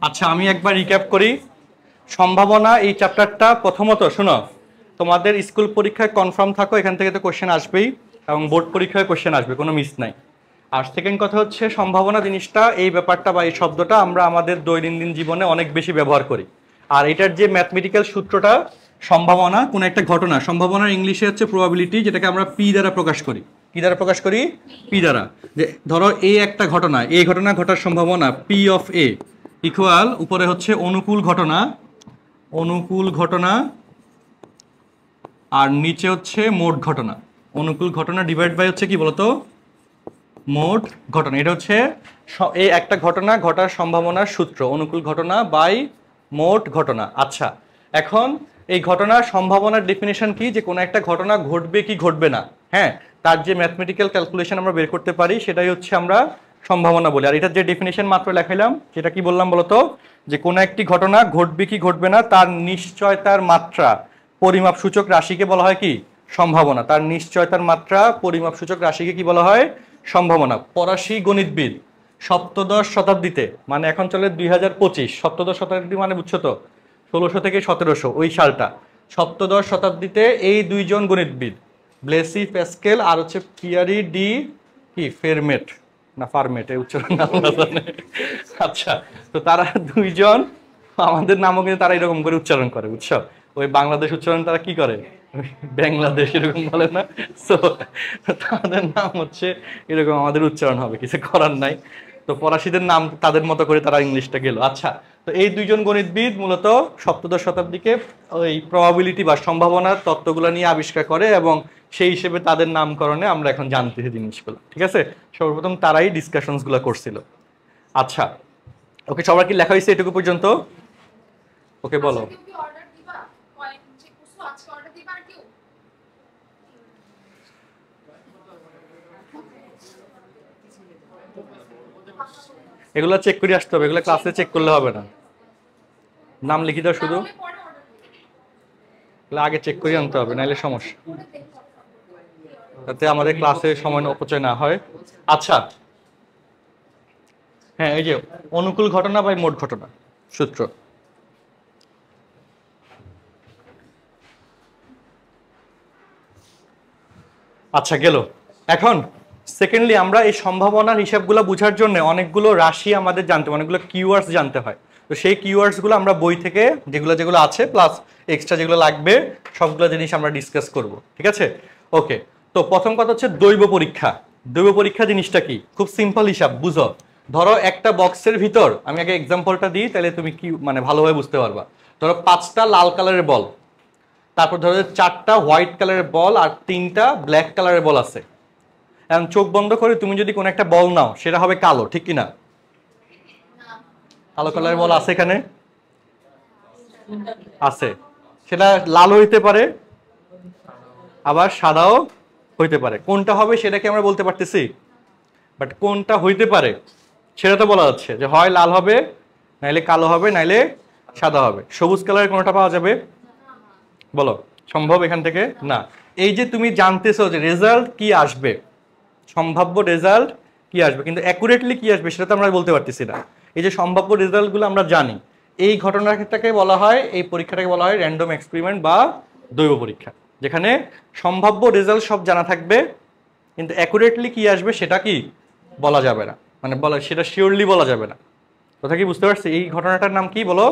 আচ্ছা আমি একবার রিক্যাপ করি। সম্ভাবনা এই চ্যাপ্টারটা প্রথমত শোনো, তোমাদের স্কুল পরীক্ষায় কনফার্ম থাকো, এখান থেকে তো কোশ্চেন আসবেই এবং বোর্ড পরীক্ষায় কোশ্চেন আসবে, কোনো মিস নাই। আর সেকেন্ড কথা হচ্ছে সম্ভাবনা জিনিসটা, এই ব্যাপারটা বা এই শব্দটা আমরা আমাদের দৈনন্দিন জীবনে অনেক বেশি ব্যবহার করি। আর এটার যে ম্যাথমেটিক্যাল সূত্রটা, সম্ভাবনা কোনো একটা ঘটনা, সম্ভাবনার ইংলিশে হচ্ছে প্রবাবিলিটি, যেটাকে আমরা পি দ্বারা প্রকাশ করি। কি দ্বারা প্রকাশ করি? পি দ্বারা। যে ধরো এ একটা ঘটনা, এই ঘটনা ঘটার সম্ভাবনা পি অফ এ ইকুয়াল, উপরে হচ্ছে অনুকূল ঘটনা, অনুকূল ঘটনা, আর নিচে হচ্ছে মোট ঘটনা। অনুকূল ঘটনা ডিভাইড বাই হচ্ছে কি বলতো, মোট ঘটনা। এটা হচ্ছে এই একটা ঘটনা ঘটার সম্ভাবনার সূত্র, অনুকূল ঘটনা বাই মোট ঘটনা। আচ্ছা এখন এই ঘটনার সম্ভাবনার ডেফিনেশন কি, যে কোনো একটা ঘটনা ঘটবে কি ঘটবে না, হ্যাঁ, তার যে ম্যাথমেটিক্যাল ক্যালকুলেশন আমরা বের করতে পারি সেটাই হচ্ছে আমরা সম্ভাবনা বলি। আর এটার যে ডেফিনেশন মাত্র লেখাইলাম সেটা কি বললাম বলতো, যে কোনো একটি ঘটনা ঘটবে কি ঘটবে না তার নিশ্চয়তার মাত্রা পরিমাপ সূচক রাশিকে বলা হয় কি সম্ভাবনা। তার নিশ্চয়তার মাত্রা পরিমাপ সূচক রাশিকে কি বলা হয় সম্ভাবনা। ফরাসি গণিতবিদ সপ্তদশ শতাব্দীতে, মানে এখন চলে 2025, সপ্তদশ শতাব্দী মানে বুঝছো তো 1600 থেকে 1700 ওই সালটা, সপ্তদশ শতাব্দীতে এই দুইজন গণিতবিদ ব্লেসি প্যাস্কেল আর হচ্ছে পিয়ারি ডি কি ফেরমেট না ফার্মেট, এই উচ্চারণ জানে। আচ্ছা তো তারা দুইজন, আমাদের নামও কিন্তু তারা এরকম করে উচ্চারণ করে বুঝছো, ওই বাংলাদেশ উচ্চারণ তারা কি করে বাংলাদেশ এরকম বলে না, সো তাদের নাম হচ্ছে এরকম, আমাদের উচ্চারণ হবে, কিছু করার নাই। তো ফরাসিদের নাম তাদের মতো করে তারা ইংলিশটা গেল। আচ্ছা তো এই দুইজন গণিতবিদ মূলত সপ্তদশ শতাব্দীকে ওই প্রবাবিলিটি বা সম্ভাবনার তত্ত্বগুলো নিয়ে আবিষ্কার করে এবং সেই হিসেবে তাদের নামকরণে আমরা এখন জানতেছি জিনিসগুলো, ঠিক আছে। সর্বপ্রথম তারাই ডিসকাশনসগুলো করছিল। আচ্ছা ওকে, সবার কি লেখা হয়েছে এটুকু পর্যন্ত? ওকে বলো। এগুলো চেক করে আসতে হবে, এগুলো ক্লাসে চেক করলে হবে না, নাম লিখে দাও শুধু, আগে চেক করে আনতে হবে নাহলে সমস্যা, যাতে আমাদের ক্লাসে সময় অপচয় না হয়। আচ্ছা হ্যাঁ, এই যে অনুকূল ঘটনা বা মোট ঘটনা সূত্র, আচ্ছা গেল। এখন সেকেন্ডলি আমরা এই সম্ভাবনার হিসাবগুলো বোঝার জন্য অনেকগুলো রাশি আমাদের জানতে হয়, অনেকগুলো কিওয়ার্ডস জানতে হয়। তো সেই কিওয়ার্ডসগুলো আমরা বই থেকে যেগুলো যেগুলো আছে প্লাস এক্সট্রা যেগুলো লাগবে সবগুলো জিনিস আমরা ডিসকাস করব, ঠিক আছে। ওকে, তো প্রথম কথা হচ্ছে দৈব পরীক্ষা। দৈব পরীক্ষা জিনিসটা কি, খুব সিম্পল হিসাব, বুঝো। ধরো একটা বক্সের ভিতর, আমি আগে এক্সাম্পলটা দিই তাহলে তুমি কি মানে ভালোভাবে বুঝতে পারবা। ধরো 5টা লাল কালারের বল, তারপর ধরো 4টা হোয়াইট কালারের বল আর 3টা ব্ল্যাক কালারের বল আছে। এখন চোখ বন্ধ করে তুমি যদি কোনো একটা বল নাও সেটা হবে কালো, ঠিক কিনা? কালো কালারের বল আছে এখানে, আছে, সেটা লাল হইতে পারে আবার সাদাও হইতে পারে। কোনটা হবে সেটা কি আমরা বলতে পারতেছি? বাট কোনটা হইতে পারে সেটা তো বলা যাচ্ছে, যে হয় লাল হবে, নাইলে কালো হবে, নাইলে সাদা হবে। সবুজ কালারের কোনটা পাওয়া যাবে বলো, সম্ভব এখান থেকে? না। এই যে তুমি জানতেছো যে রেজাল্ট কি আসবে, সম্ভাব্য রেজাল্ট কি আসবে, কিন্তু অ্যাকুরেটলি কি আসবে সেটা তো আমরা বলতে পারতেছি না। এই যে সম্ভাব্য রেজাল্টগুলো আমরা জানি, এই ঘটনাটাকে বলা হয়, এই পরীক্ষাটাকে বলা হয় র্যান্ডম এক্সপেরিমেন্ট বা দৈব পরীক্ষা, যেখানে সম্ভাব্য রেজাল্ট সব জানা থাকবে কিন্তু অ্যাকুরেটলি কি আসবে সেটা কি বলা যাবে না, মানে বলা সেটা শিওরলি বলা যাবে না। কথা কি বুঝতে পারছি? এই ঘটনাটার নাম কি বলো,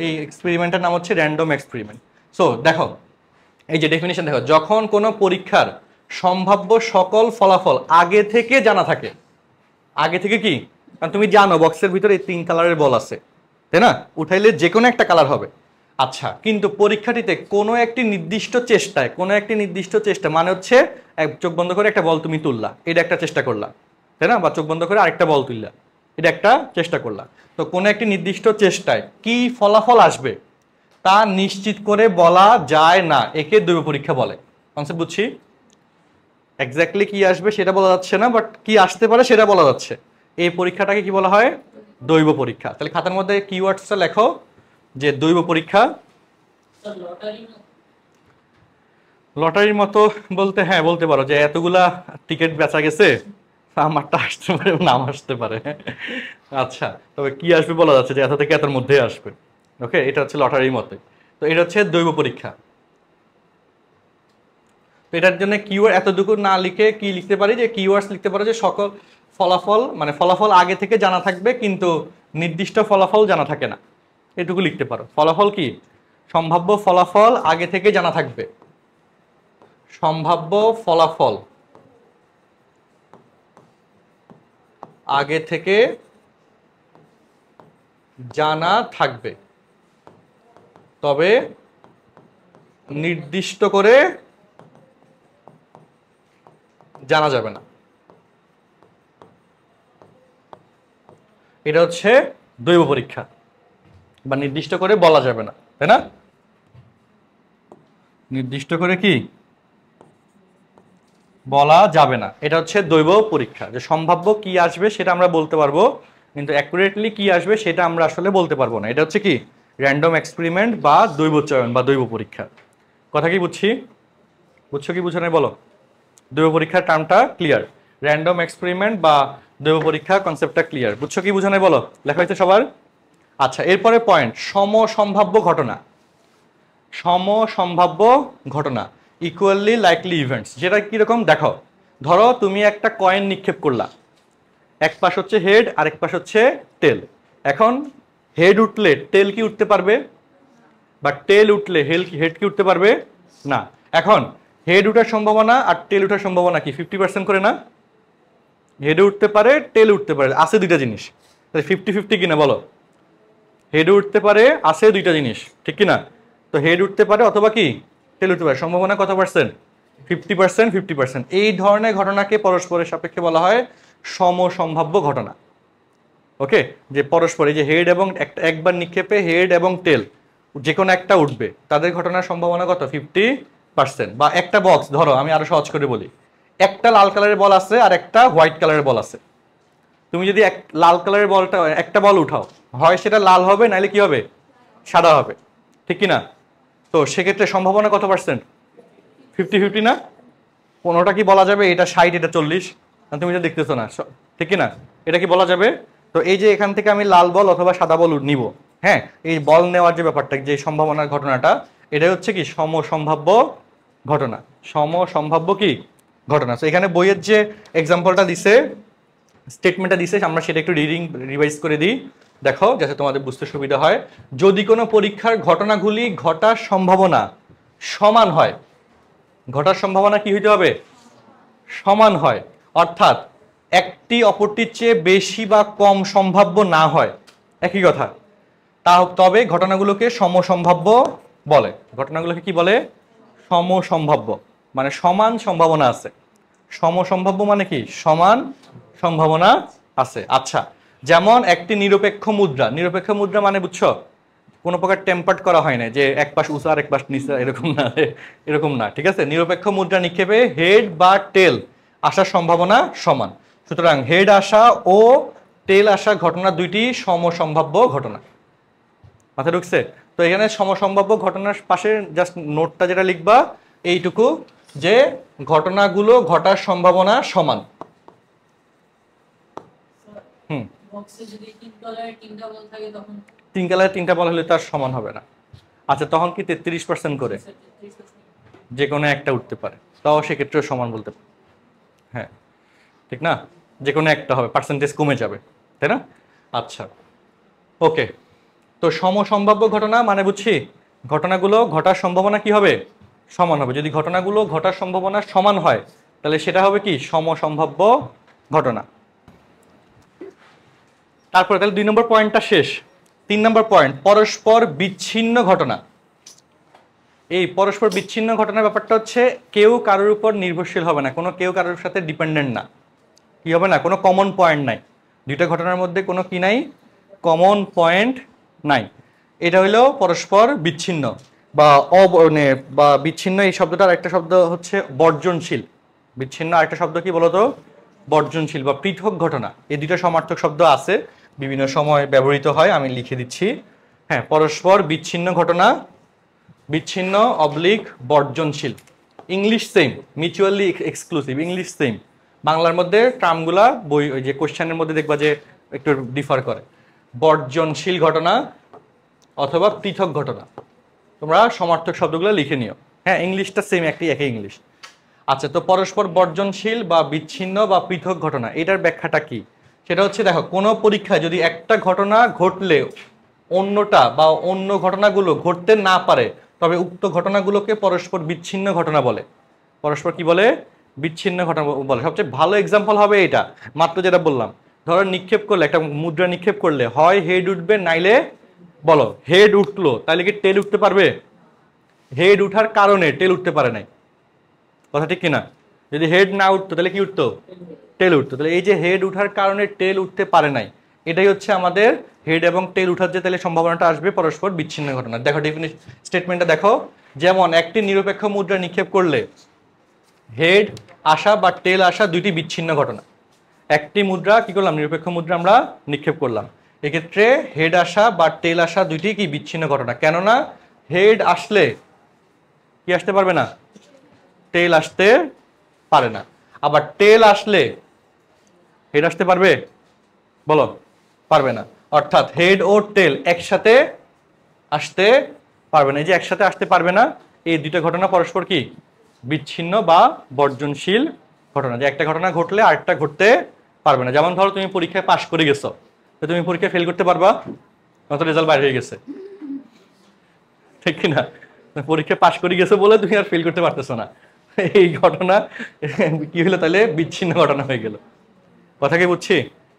এই এক্সপেরিমেন্টের নাম হচ্ছে র্যান্ডম এক্সপেরিমেন্ট। সো দেখো এই যে ডেফিনিশন দেখো, যখন কোনো পরীক্ষার সম্ভাব্য সকল ফলাফল আগে থেকে জানা থাকে, আগে থেকে কি, কারণ তুমি জানো বক্সের ভিতরে 3 কালারের বল আছে, তাই না, উঠাইলে যে কোনো একটা কালার হবে। আচ্ছা কিন্তু পরীক্ষাটিতে কোনো একটি নির্দিষ্ট চেষ্টায়, কোনো একটি নির্দিষ্ট চেষ্টা মানে হচ্ছে চোখ বন্ধ করে একটা বল তুমি তুললা, এটা একটা চেষ্টা করলা, তাই না, বা চোখ বন্ধ করে আরেকটা বল তুললা, এটা একটা চেষ্টা করলা। তো কোনো একটি নির্দিষ্ট চেষ্টায় কি ফলাফল আসবে তা নিশ্চিত করে বলা যায় না, একে দৈব পরীক্ষা বলে। কনসেপ্ট বুঝছি? এক্স্যাক্টলি কি আসবে সেটা বলা যাচ্ছে না, বাট কি আসতে পারে সেটা বলা যাচ্ছে। এই পরীক্ষাটাকে কি বলা হয়? দৈব পরীক্ষা। তাহলে খাতার মধ্যে কিওয়ার্ডসটা লেখো, যে দৈব পরীক্ষা। লটারির মতো বলতে হ্যাঁ বলতে পারো, যে এতগুলা টিকিট বেচা গেছে, আমারটা আসতে পারে নাম আসতে পারে, আচ্ছা, তবে কি আসবে বলা যাচ্ছে যে এত থেকে এতর মধ্যে আসবে। ওকে, এটা হচ্ছে লটারির মতে। তো এটা হচ্ছে দৈব পরীক্ষা। তো এটার জন্য কিওয়ার্ড এতটুকু না লিখে কি লিখতে পারি, যে কিওয়ার্ডস লিখতে পারো যে সকল ফলাফল, মানে ফলাফল আগে থেকে জানা থাকবে কিন্তু নির্দিষ্ট ফলাফল জানা থাকে না, এটুকু লিখতে পারো। ফলাফল কি? সম্ভাব্য ফলাফল আগে থেকে জানা থাকবে। সম্ভাব্য ফলাফল আগে থেকে জানা থাকবে, তবে নির্দিষ্ট করে জানা যাবে না। এটা হচ্ছে দৈব পরীক্ষা, বা নির্দিষ্ট করে বলা যাবে না, তাই না? নির্দিষ্ট করে কি বলা যাবে না, এটা হচ্ছে দৈব পরীক্ষা। যে সম্ভাব্য কি আসবে সেটা আমরা বলতে পারবো, কিন্তু অ্যাকুরেটলি কি আসবে সেটা আমরা আসলে বলতে পারবো না। এটা হচ্ছে কি র্যান্ডম এক্সপেরিমেন্ট বা দৈব চয়ন বা দৈব পরীক্ষা। কথা কি বুঝছি? বুঝছো কি বুঝো নাই বলো? দৈব পরীক্ষার টার্মটা ক্লিয়ার, র্যান্ডম এক্সপেরিমেন্ট বা দৈব পরীক্ষা কনসেপ্টটা ক্লিয়ার। বুঝছো কি বুঝো নাই বলো? লেখা হয়েছে সবার? আচ্ছা, এরপরে পয়েন্ট সমসম্ভাব্য ঘটনা। সমসম্ভাব্য ঘটনা, ইকুয়ালি লাইকলি ইভেন্টস। যেটা কিরকম দেখো, ধরো তুমি একটা কয়েন নিক্ষেপ করলা, এক পাশ হচ্ছে হেড আর এক পাশ হচ্ছে টেল। এখন হেড উঠলে টেল কি উঠতে পারবে? বা টেল উঠলে হেড কি উঠতে পারবে না। এখন হেড উঠার সম্ভাবনা আর টেল উঠার সম্ভাবনা কি 50% করে না? হেড উঠতে পারে, টেল উঠতে পারে, আছে দুইটা জিনিস, তাহলে 50-50 কিনা বলো? হেড উঠতে পারে, আছে দুইটা জিনিস, ঠিক কিনা? তো হেড উঠতে পারে অথবা কি টেল উঠতে পারে, সম্ভাবনা কত পার্সেন্ট? 50%, 50%। এই ধরনের ঘটনাকে পরস্পরের সাপেক্ষে বলা হয় সমসম্ভাব্য ঘটনা। ওকে, যে পরস্পর এই যে হেড এবং একবার নিক্ষেপে হেড এবং টেল যে কোনো একটা উঠবে, তাদের ঘটনার সম্ভাবনা কত? 50%। বা একটা বক্স ধরো, আমি আরো সহজ করে বলি, একটা লাল কালারের বল আছে আর একটা হোয়াইট কালারের বল আছে। তুমি যদি লাল কালারের বলটা, একটা বল উঠাও, হয় সেটা লাল হবে, নাহলে কি হবে? সাদা হবে, ঠিক কিনা? তো সেক্ষেত্রে সম্ভাবনা কত পার্সেন্ট? 50-50 না? কোনোটা কি বলা যাবে এটা 60 এটা 40? তুমি তো দেখতেছো না, ঠিক কিনা? এটা কি বলা যাবে? তো এই যে এখান থেকে আমি লাল বল অথবা সাদা বল নিব, হ্যাঁ, এই বল নেওয়ার যে ব্যাপারটা, যে সম্ভাবনার ঘটনাটা, এটাই হচ্ছে কি সমসম্ভাব্য ঘটনা। সমসম্ভাব্য কি ঘটনা। তো এখানে বইয়ের যে এক্সাম্পলটা দিছে, স্টেটমেন্টটা দিছে, আমরা সেটা একটু রিভাইজ করে দিই, দেখো, যাতে তোমাদের বুঝতে সুবিধা হয়। যদি কোনো পরীক্ষার ঘটনাগুলি ঘটার সম্ভাবনা সমান হয়, ঘটার সম্ভাবনা কি হইতে হবে? সমান হয়, অর্থাৎ একটি অপরটির চেয়ে বেশি বা কম সম্ভাব্য না হয়, একই কথা, তবে ঘটনাগুলোকে সমসম্ভাব্য বলে। ঘটনাগুলোকে কি বলে? সমসম্ভাব্য, মানে সমান সম্ভাবনা আছে। সমসম্ভাব্য মানে কি? সমান সম্ভাবনা আছে। আচ্ছা, যেমন একটি নিরপেক্ষ মুদ্রা। নিরপেক্ষ মুদ্রা মানে বুঝছো? কোনো প্রকার টেম্পার্ড করা হয় না, যে এক পাশ উঁচা আর এক পাশ নিচা, এরকম না, এরকম না, ঠিক আছে? নিরপেক্ষ মুদ্রা নিক্ষেপে হেড বা টেল আসার সম্ভাবনা সমান। সুতরাং হেড আসা ও টেল আসা ঘটনা দুইটি সমসম্ভাব্য ঘটনা। মাথায় ঢুকছে? তো এখানে সমসম্ভাব্য ঘটনার পাশে জাস্ট নোটটা যেটা লিখবা এইটুকু, যে ঘটনাগুলো ঘটার সম্ভাবনা সমান। তিন কালার তিনটা বল হলে তার সমান হবে না। আচ্ছা, তখন কি 33% করে যে কোনো একটা উঠতে পারে, তাও সেক্ষেত্রেও সমান বলতে পারে। হ্যাঁ, ঠিক না? যে কোনো একটা হবে, পার্সেন্টেজ কমে যাবে, তাই না? আচ্ছা, ওকে। তো সমসম্ভাব্য ঘটনা মানে বুঝছি, ঘটনাগুলো ঘটার সম্ভাবনা কি হবে? সমান হবে। যদি ঘটনাগুলো ঘটার সম্ভাবনা সমান হয়, তাহলে সেটা হবে কি? সমসম্ভাব্য ঘটনা। তারপরে তাহলে 2 নম্বর পয়েন্টটা শেষ। 3 নম্বর পয়েন্ট, পরস্পর বিচ্ছিন্ন ঘটনা। এই পরস্পর বিচ্ছিন্ন ঘটনার ব্যাপারটা হচ্ছে কেউ কারোর উপর নির্ভরশীল হবে না, কোনো কেউ কারোর সাথে ডিপেন্ডেন্ট না, কি হবে না, কোনো কমন পয়েন্ট নাই। দুইটা ঘটনার মধ্যে কোনো কি নাই? কমন পয়েন্ট নাই। এটা হইলো পরস্পর বিচ্ছিন্ন বা বা বিচ্ছিন্ন। এই শব্দটার একটা শব্দ হচ্ছে বর্জনশীল। বিচ্ছিন্ন আরেকটা শব্দ কি বলতো? বর্জনশীল বা পৃথক ঘটনা। এই দুইটা সমার্থক শব্দ আছে, বিভিন্ন সময় ব্যবহৃত হয়, আমি লিখে দিচ্ছি। হ্যাঁ, পরস্পর বিচ্ছিন্ন ঘটনা, বিচ্ছিন্ন অবলিক বর্জনশীল। English same, mutually exclusive, English same. বাংলার মধ্যে টার্মগুলা বই ওই যে কোশ্চেনের মধ্যে দেখবা যে একটু ডিফার করে, বর্জনশীল ঘটনা অথবা পৃথক ঘটনা। তোমরা সমার্থক শব্দগুলো লিখে নিও। হ্যাঁ, ইংলিশটা সেম, একই ইংলিশ। আচ্ছা, তো পরস্পর বর্জনশীল বা বিচ্ছিন্ন বা পৃথক ঘটনা, এটার ব্যাখ্যাটা কি? সেটা হচ্ছে, দেখো, কোনো পরীক্ষায় যদি একটা ঘটনা ঘটলে অন্যটা বা অন্য ঘটনাগুলো ঘটতে না পারে, তবে উক্ত ঘটনাগুলোকে পরস্পর বিচ্ছিন্ন ঘটনা বলে। পরস্পর কি বলে? বিচ্ছিন্ন ঘটনা বলে। সবচেয়ে ভালো এক্সাম্পল হবে এটা, মাত্র যেটা বললাম। ধরো নিক্ষেপ করলে, একটা মুদ্রা নিক্ষেপ করলে হয় হেড উঠবে, নাইলে বলো হেড উঠলো, তাহলে কি টেল উঠতে পারবে? হেড উঠার কারণে টেল উঠতে পারে নাই, কথা ঠিক কিনা? যদি হেড না উঠতো তাহলে কি উঠতো? টেল উঠতো। তাহলে এই যে হেড উঠার কারণে টেল উঠতে পারে নাই, এটাই হচ্ছে আমাদের হেড এবং টেল উঠার যে তাহলে সম্ভাবনাটা আসবে পরস্পর বিচ্ছিন্ন ঘটনা। দেখো ডেফিনিশন স্টেটমেন্টটা দেখো, যেমন একটি নিরপেক্ষ মুদ্রা নিক্ষেপ করলে হেড আসা বা টেল আসা দুইটি বিচ্ছিন্ন ঘটনা। একটি মুদ্রা কি করলাম? নিরপেক্ষ মুদ্রা আমরা নিক্ষেপ করলাম, এক্ষেত্রে হেড আসা বা টেল আসা দুইটি কি বিচ্ছিন্ন ঘটনা। কেননা হেড আসলে কি আসতে পারবে না? টেল আসতে পারে না। আবার টেল আসলে হেড আসতে পারবে? বলো, পারবে না। অর্থাৎ হেড ও টেল একসাথে আসতে পারবে না। এই যে একসাথে আসতে পারবে না, এই দুইটা ঘটনা পরস্পর কি? বিচ্ছিন্ন বা বর্জনশীল ঘটনা। যে একটা ঘটনা ঘটলে আরেকটা ঘটতে পারবে না। যেমন ধরো তুমি পরীক্ষায় পাশ করে গেছো, তো তুমি পরীক্ষায় ফেল করতে পারবা? তোমার রেজাল্ট বাইরে হয়ে গেছে, ঠিক কিনা? পরীক্ষায় পাশ করে গেছো বলে তুমি আর ফেল করতে পারতেছো না, এই ঘটনা কি হলো? তাহলে বিচ্ছিন্ন ঘটনা হয়ে গেল। কথা কি বুঝছি?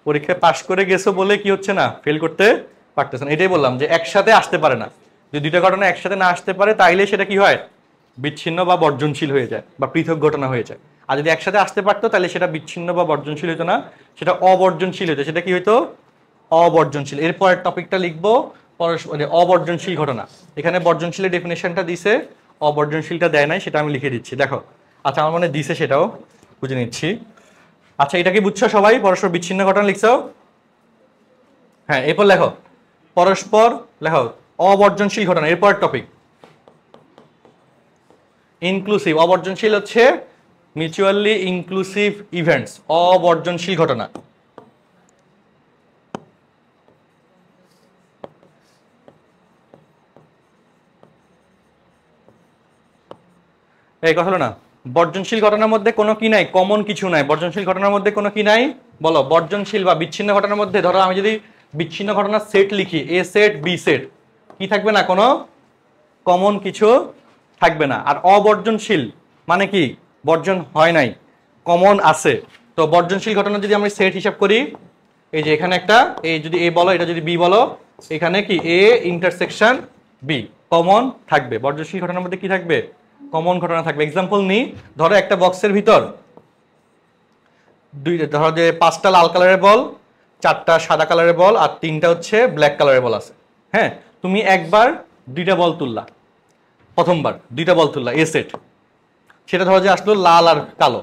পরীক্ষায় পাশ করে গেছো বলে কি হচ্ছে না? ফেল করতে পারতেছে না। এটাই বললাম যে একসাথে আসতে পারে না। যদি দুইটা ঘটনা একসাথে না আসতে পারে, তাইলে সেটা কি হয়? বিচ্ছিন্ন বা বর্জনশীল হয়ে যায় বা পৃথক ঘটনা হয়ে যায়। আর যদি একসাথে আসতে পারতো, তাহলে সেটা বিচ্ছিন্ন বা বর্জনশীল হতো না, সেটা অবর্জনশীল হতো। সেটা কি হইতো? অবর্জনশীল। এরপরের টপিকটা লিখবো অবর্জনশীল ঘটনা। এখানে বর্জনশীলের ডেফিনেশনটা দিছে, অবর্জনশীলটা দেয় নাই, সেটা আমি লিখে দিচ্ছি। দেখো, আচ্ছা, আমার মনে দিছে, সেটাও বুঝে নিচ্ছি। আচ্ছা, এটা কি বুঝছো সবাই? পরস্পর বিচ্ছিন্ন ঘটনা লিখছো? হ্যাঁ, এরপর লেখো পরস্পর, লেখো অবর্জনশীল ঘটনা। এরপর টপিক ইনক্লুসিভ। অবর্জনশীল হচ্ছে মিউচুয়ালি ইনক্লুসিভ ইভেন্টস, অবর্জনশীল ঘটনা। এই কথা হলো না, বর্জনশীল ঘটনার মধ্যে কোনো কি নাই? কমন কিছু নাই। বর্জনশীল ঘটনার মধ্যে কোনো কি নাই? বলো, বর্জনশীল বা বিচ্ছিন্ন ঘটনার মধ্যে ধরো আমি যদি বিচ্ছিন্ন ঘটনার সেট লিখি, এ সেট বি সেট, কি থাকবে না? কোনো কমন কিছু থাকবে না। আর অবর্জনশীল মানে কি? বর্জন হয় নাই, কমন আছে। তো বর্জনশীল ঘটনা যদি আমরা সেট হিসাব করি, এই যে এখানে একটা, এই যদি এ বলো, এটা যদি বি বলো, এখানে কি এ ইন্টারসেকশন বি, কমন থাকবে। বর্জনশীল ঘটনার মধ্যে কি থাকবে? কমন ঘটনা থাকবে। এক্সাম্পল নি, ধরো একটা বক্সের ভিতর ধরো যে 5টা লাল কালারের বল, 4টা সাদা কালারের বল আর 3টা হচ্ছে ব্ল্যাক কালারের বল আছে। হ্যাঁ, তুমি একবার 2টা বল তুললা, প্রথমবার 2টা বল তুললা এ সেট, সেটা ধরো যে আসলো লাল আর কালো।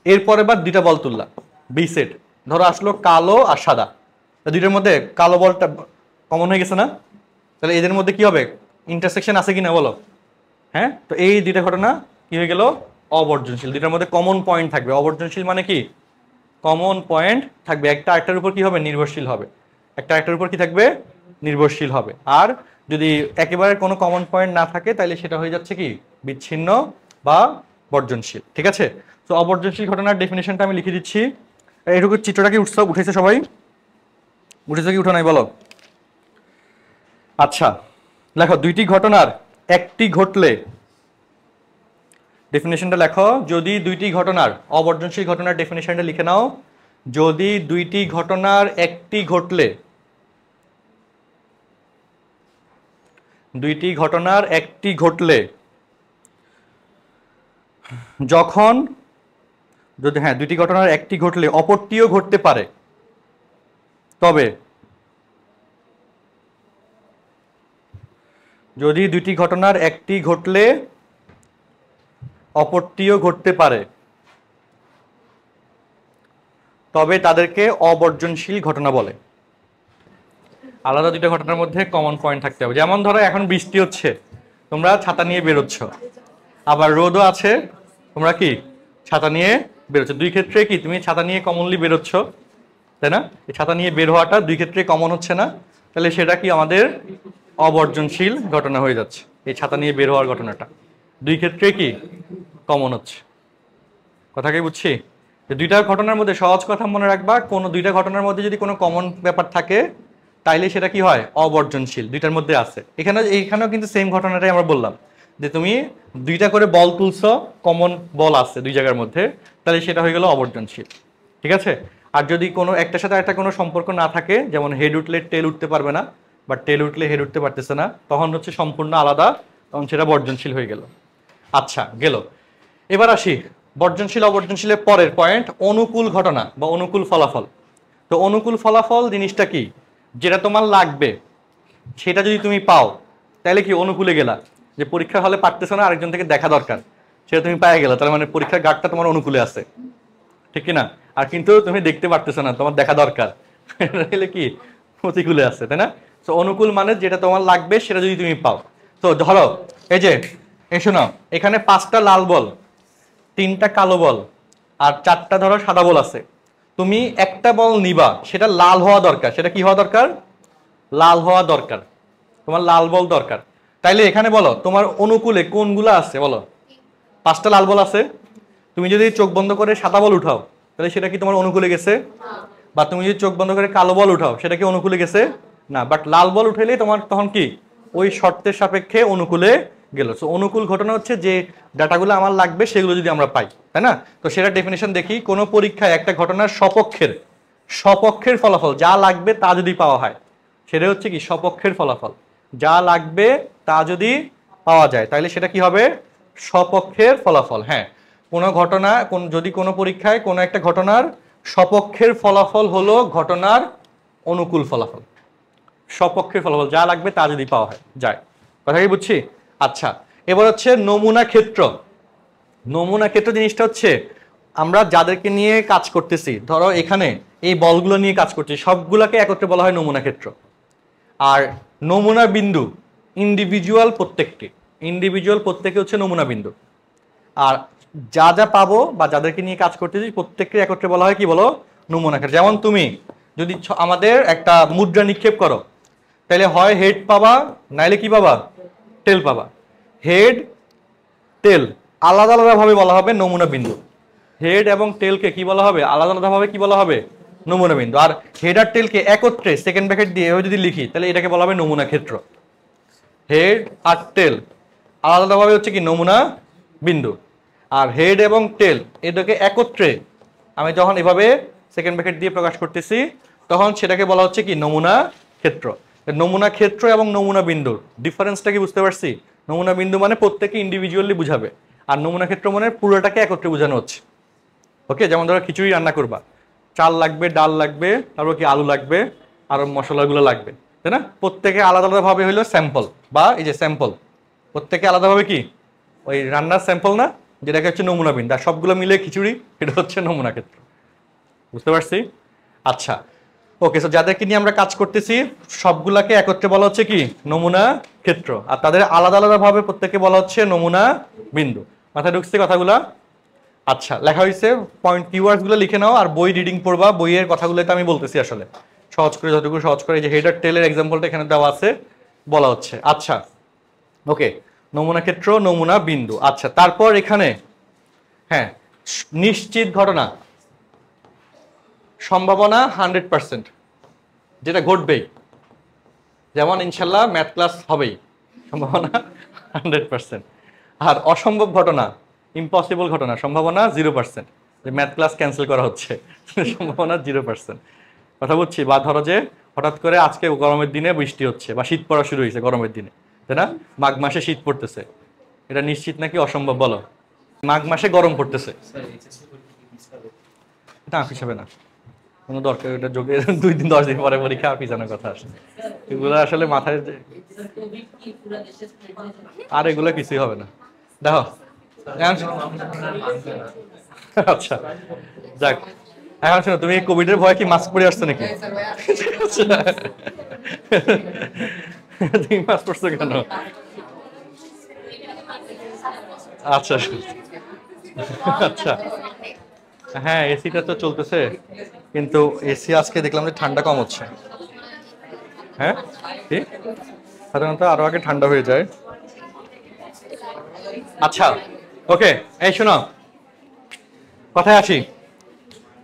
এরপরে বার 2টা বল তুললা বি সেট, ধরো আসলো কালো আর সাদা। দুইটার মধ্যে কালো বলটা কমন হয়ে গেছে না? তাহলে এদের মধ্যে কি হবে? ইন্টারসেকশন আছে কিনা বলো? হ্যাঁ, তো এই দুইটা ঘটনা কি হয়ে গেল? অবর্জনশীল। দুইটার মধ্যে কমন পয়েন্ট থাকবে। অবর্জনশীল মানে কি? কমন পয়েন্ট থাকবে, একটা আরেকটার উপর কি হবে? নির্ভরশীল হবে। একটা আরেকটার উপর কি থাকবে? নির্ভরশীল হবে। আর যদি একেবারে কোনো কমন পয়েন্ট না থাকে, তাহলে সেটা হয়ে যাচ্ছে কি? বিচ্ছিন্ন বা বর্জনশীল। ঠিক আছে? তো অবর্জনশীল ঘটনার ডেফিনেশনটা আমি লিখে দিচ্ছি। এইটুকু চিত্রটা কি উঠেছে সবাই? উঠেছে কি উঠে নাই বলো? আচ্ছা, লেখো দুইটি ঘটনার একটি ঘটলে, ডেফিনেশনটা লেখো, যদি দুইটি ঘটনার, অবর্জনশীল ঘটনার ডেফিনেশনটা লিখে নাও। যদি দুইটি ঘটনার একটি ঘটলে, দুইটি ঘটনার একটি ঘটলে, যখন, যদি, হ্যাঁ, দুইটি ঘটনার একটি ঘটলে অপরটিও ঘটতে পারে, তবে, যদি দুইটি ঘটনার একটি ঘটলে অপরটিও ঘটতে পারে, তবে তাদেরকে অবর্জনশীল ঘটনা বলে। আলাদা দুইটা ঘটনার মধ্যে কমন পয়েন্ট থাকতে হবে। যেমন ধরো এখন বৃষ্টি হচ্ছে, তোমরা ছাতা নিয়ে বেরোচ্ছ, আবার রোদও আছে, তোমরা কি ছাতা নিয়ে বেরোচ্ছ। দুই ক্ষেত্রে কি তুমি ছাতা নিয়ে কমনলি বেরোচ্ছ, তাই না? এই ছাতা নিয়ে বের হওয়াটা দুই ক্ষেত্রে কমন হচ্ছে না, তাহলে সেটা কি আমাদের অবর্জনশীল ঘটনা হয়ে যাচ্ছে। এই ছাতা নিয়ে বের হওয়ার ঘটনাটা দুই ক্ষেত্রে কি কমন হচ্ছে। কথা কি বুঝছি? দুইটা ঘটনার মধ্যে সহজ কথা মনে রাখবা, কোনো দুইটা ঘটনার মধ্যে যদি কোনো কমন ব্যাপার থাকে তাইলে সেটা কি হয়, অবর্জনশীল। দুইটার মধ্যে আছে। এইখানেও কিন্তু সেম ঘটনাটাই আমরা বললাম যে তুমি দুইটা করে বল তুলছো, কমন বল আছে দুই জায়গার মধ্যে, তাহলে সেটা হয়ে গেল অবর্জনশীল। ঠিক আছে? আর যদি কোনো একটার সাথে একটা কোনো সম্পর্ক না থাকে, যেমন হেড উঠলে টেল উঠতে পারবে না বা টেল উঠলে হেড উঠতে পারতেছে না, তখন হচ্ছে সম্পূর্ণ আলাদা, তখন সেটা বর্জনশীল হয়ে গেল। আচ্ছা গেল। এবার আসি বর্জনশীল অবর্জনশীলের পরের পয়েন্ট, অনুকূল ঘটনা বা অনুকূল ফলাফল। তো অনুকূল ফলাফল জিনিসটা কি, যেটা তোমার লাগবে সেটা যদি তুমি পাও তাহলে কি অনুকূলে গেলা। যে পরীক্ষার হলে পারতেছো না, আরেকজন থেকে দেখা দরকার, সেটা তুমি পায়ে গেলা, তার মানে পরীক্ষার গার্ডটা তোমার অনুকূলে আছে, ঠিক কিনা? আর কিন্তু তুমি দেখতে পারতেছো না, তোমার দেখা দরকার, তাহলে কি প্রতিকূলে আছে, তাই না? তো অনুকূল মানে যেটা তোমার লাগবে সেটা যদি তুমি পাও। তো ধরো এই যে শোনো, এখানে 5টা লাল বল, 3টা কালো বল আর 4টা ধরো সাদা বল আছে। তুমি একটা বল নিবা, সেটা লাল হওয়া দরকার। সেটা কি হওয়া দরকার? লাল হওয়া দরকার। তোমার লাল বল দরকার। তাইলে এখানে বলো তোমার অনুকূলে কোনগুলো আছে, বলো। 5টা লাল বল আছে। তুমি যদি চোখ বন্ধ করে সাদা বল উঠাও তাহলে সেটা কি তোমার অনুকূলে গেছে? বা তুমি যদি চোখ বন্ধ করে কালো বল উঠাও সেটা কি অনুকূলে গেছে? না। বাট লাল বল উঠাইলে তোমার তখন কি ওই শর্তের সাপেক্ষে অনুকূলে গেল। সো অনুকূল ঘটনা হচ্ছে যে ডাটাগুলো আমার লাগবে সেগুলো যদি আমরা পাই, তাই না? তো সেটা ডেফিনেশন দেখি, কোনো পরীক্ষায় একটা ঘটনার সপক্ষের ফলাফল যা লাগবে তা যদি পাওয়া হয়, সেটা হচ্ছে কি সপক্ষের ফলাফল। যা লাগবে তা যদি পাওয়া যায় তাহলে সেটা কি হবে? সপক্ষের ফলাফল। হ্যাঁ, কোনো ঘটনা যদি কোনো পরীক্ষায় কোনো একটা ঘটনার সপক্ষের ফলাফল হলো ঘটনার অনুকূল ফলাফল। সপক্ষের ফলাফল যা লাগবে তা যদি পাওয়া হয় যায়। কথা কি বুঝছি? আচ্ছা, এবার হচ্ছে নমুনা ক্ষেত্র। নমুনা ক্ষেত্র জিনিসটা হচ্ছে আমরা যাদেরকে নিয়ে কাজ করতেছি, ধরো এখানে এই বলগুলো নিয়ে কাজ করছি, সবগুলোকে একত্রে বলা হয় নমুনা ক্ষেত্র। আর নমুনা বিন্দু ইন্ডিভিজুয়াল প্রত্যেকে হচ্ছে নমুনা বিন্দু। আর যা যা পাবো বা যাদেরকে নিয়ে কাজ করতেছি প্রত্যেককে একত্রে বলা হয় কি, বলো, নমুনা ক্ষেত্র। যেমন তুমি যদি আমাদের একটা মুদ্রা নিক্ষেপ করো তাহলে হয় হেড পাবা, নাইলে কি পাবা, টেল পাবা। হেড টেল আলাদা আলাদা ভাবে বলা হবে নমুনা বিন্দু। হেড এবং টেলকে কি বলা হবে, আলাদা আলাদা ভাবে কি বলা হবে, নমুনা বিন্দু। আর হেড আর টেলকে একত্রে সেকেন্ড ব্র্যাকেট দিয়ে যদি লিখি তাহলে এটাকে বলা হবে নমুনা ক্ষেত্র। হেড আর টেল আলাদা ভাবে হচ্ছে কি নমুনা বিন্দু। আর হেড এবং টেল এটাকে একত্রে আমি যখন এভাবে সেকেন্ড ব্র্যাকেট দিয়ে প্রকাশ করতেছি তখন সেটাকে বলা হচ্ছে কি নমুনা ক্ষেত্র। নমুনা ক্ষেত্র এবং নমুনা বিন্দুর ডিফারেন্সটা কি বুঝতে পারছি? নমুনা বিন্দু মানে প্রত্যেকে ইন্ডিভিজুয়ালি বুঝাবে, আর নমুনা ক্ষেত্র মানে পুরোটাকে একত্রে বোঝানো হচ্ছে। ওকে, যেমন ধরো খিচুড়ি রান্না করবা, চাল লাগবে, ডাল লাগবে, তারপর কি আলু লাগবে, আর মশলাগুলো লাগবে, তাই না? প্রত্যেকে আলাদা আলাদা ভাবে হইলো স্যাম্পল, বা এই যে স্যাম্পল প্রত্যেকে আলাদাভাবে কি ওই রান্নার স্যাম্পল না, যেটাকে হচ্ছে নমুনা বিন্দু। আর সবগুলো মিলে খিচুড়ি, এটা হচ্ছে নমুনা ক্ষেত্র। বুঝতে পারছি? আচ্ছা ওকে, সো যাদেরকে নিয়ে আমরা কাজ করতেছি সবগুলাকে একত্রে বলা হচ্ছে কি নমুনা ক্ষেত্র, আর তাদের আলাদা আলাদা ভাবে প্রত্যেককে বলা হচ্ছে নমুনা বিন্দু। মাথায় ঢুকছে কথাগুলা? আচ্ছা, লেখা হয়েছে, পয়েন্ট কিওয়ার্ডস গুলো লিখে নাও আর বই রিডিং পড়বা। বইয়ের কথাগুলো তো আমি বলতেছি আসলে সহজ করে, যতটুকু সহজ করে। যে হেডার টেলের এক্সাম্পলটা এখানে দেওয়া আছে, বলা হচ্ছে। আচ্ছা ওকে, নমুনা ক্ষেত্র, নমুনা বিন্দু। আচ্ছা, তারপর এখানে হ্যাঁ নিশ্চিত ঘটনা, সম্ভাবনা 100%, যেটা ঘটবেই, যেমন ইনশাল্লাহ ম্যাথ ক্লাস হবেই, সম্ভাবনা 100%। আর অসম্ভব ঘটনা, ইম্পসিবল ঘটনা, সম্ভাবনা 0%, যে ম্যাথ ক্লাস ক্যান্সেল করা হচ্ছে, সম্ভাবনা 0%। কথা বুঝছি? বা ধরো যে হঠাৎ করে আজকে গরমের দিনে বৃষ্টি হচ্ছে বা শীত পড়া শুরু হয়েছে গরমের দিনে, তাই না? মাঘ মাসে শীত পড়তেছে, এটা নিশ্চিত নাকি অসম্ভব, বলো? মাঘ মাসে গরম পড়তেছে, এটা আঁক হিসাবে না, কোনো দরকার, এটা যোগে 2 দিন 10 দিন পরে পরীক্ষা পিছানোর কথা আসে, এগুলো আসলে মাথায়, আর এগুলো কিছুই হবে না। দেখো আচ্ছা যাক, এখন শোনো, তুমি কোভিডের ভয় কি মাস্ক পরে আসছো নাকি? তুমি মাস্ক পরছো কেন? আচ্ছা আচ্ছা হ্যাঁ এসিটা তো চলতেছে, কিন্তু এসি আজকে দেখলাম যে ঠান্ডা কম হচ্ছে। হ্যাঁ কি সাধারণত আরো আগে ঠান্ডা হয়ে যায়। আচ্ছা ওকে, এই শোনো কথায় আসি।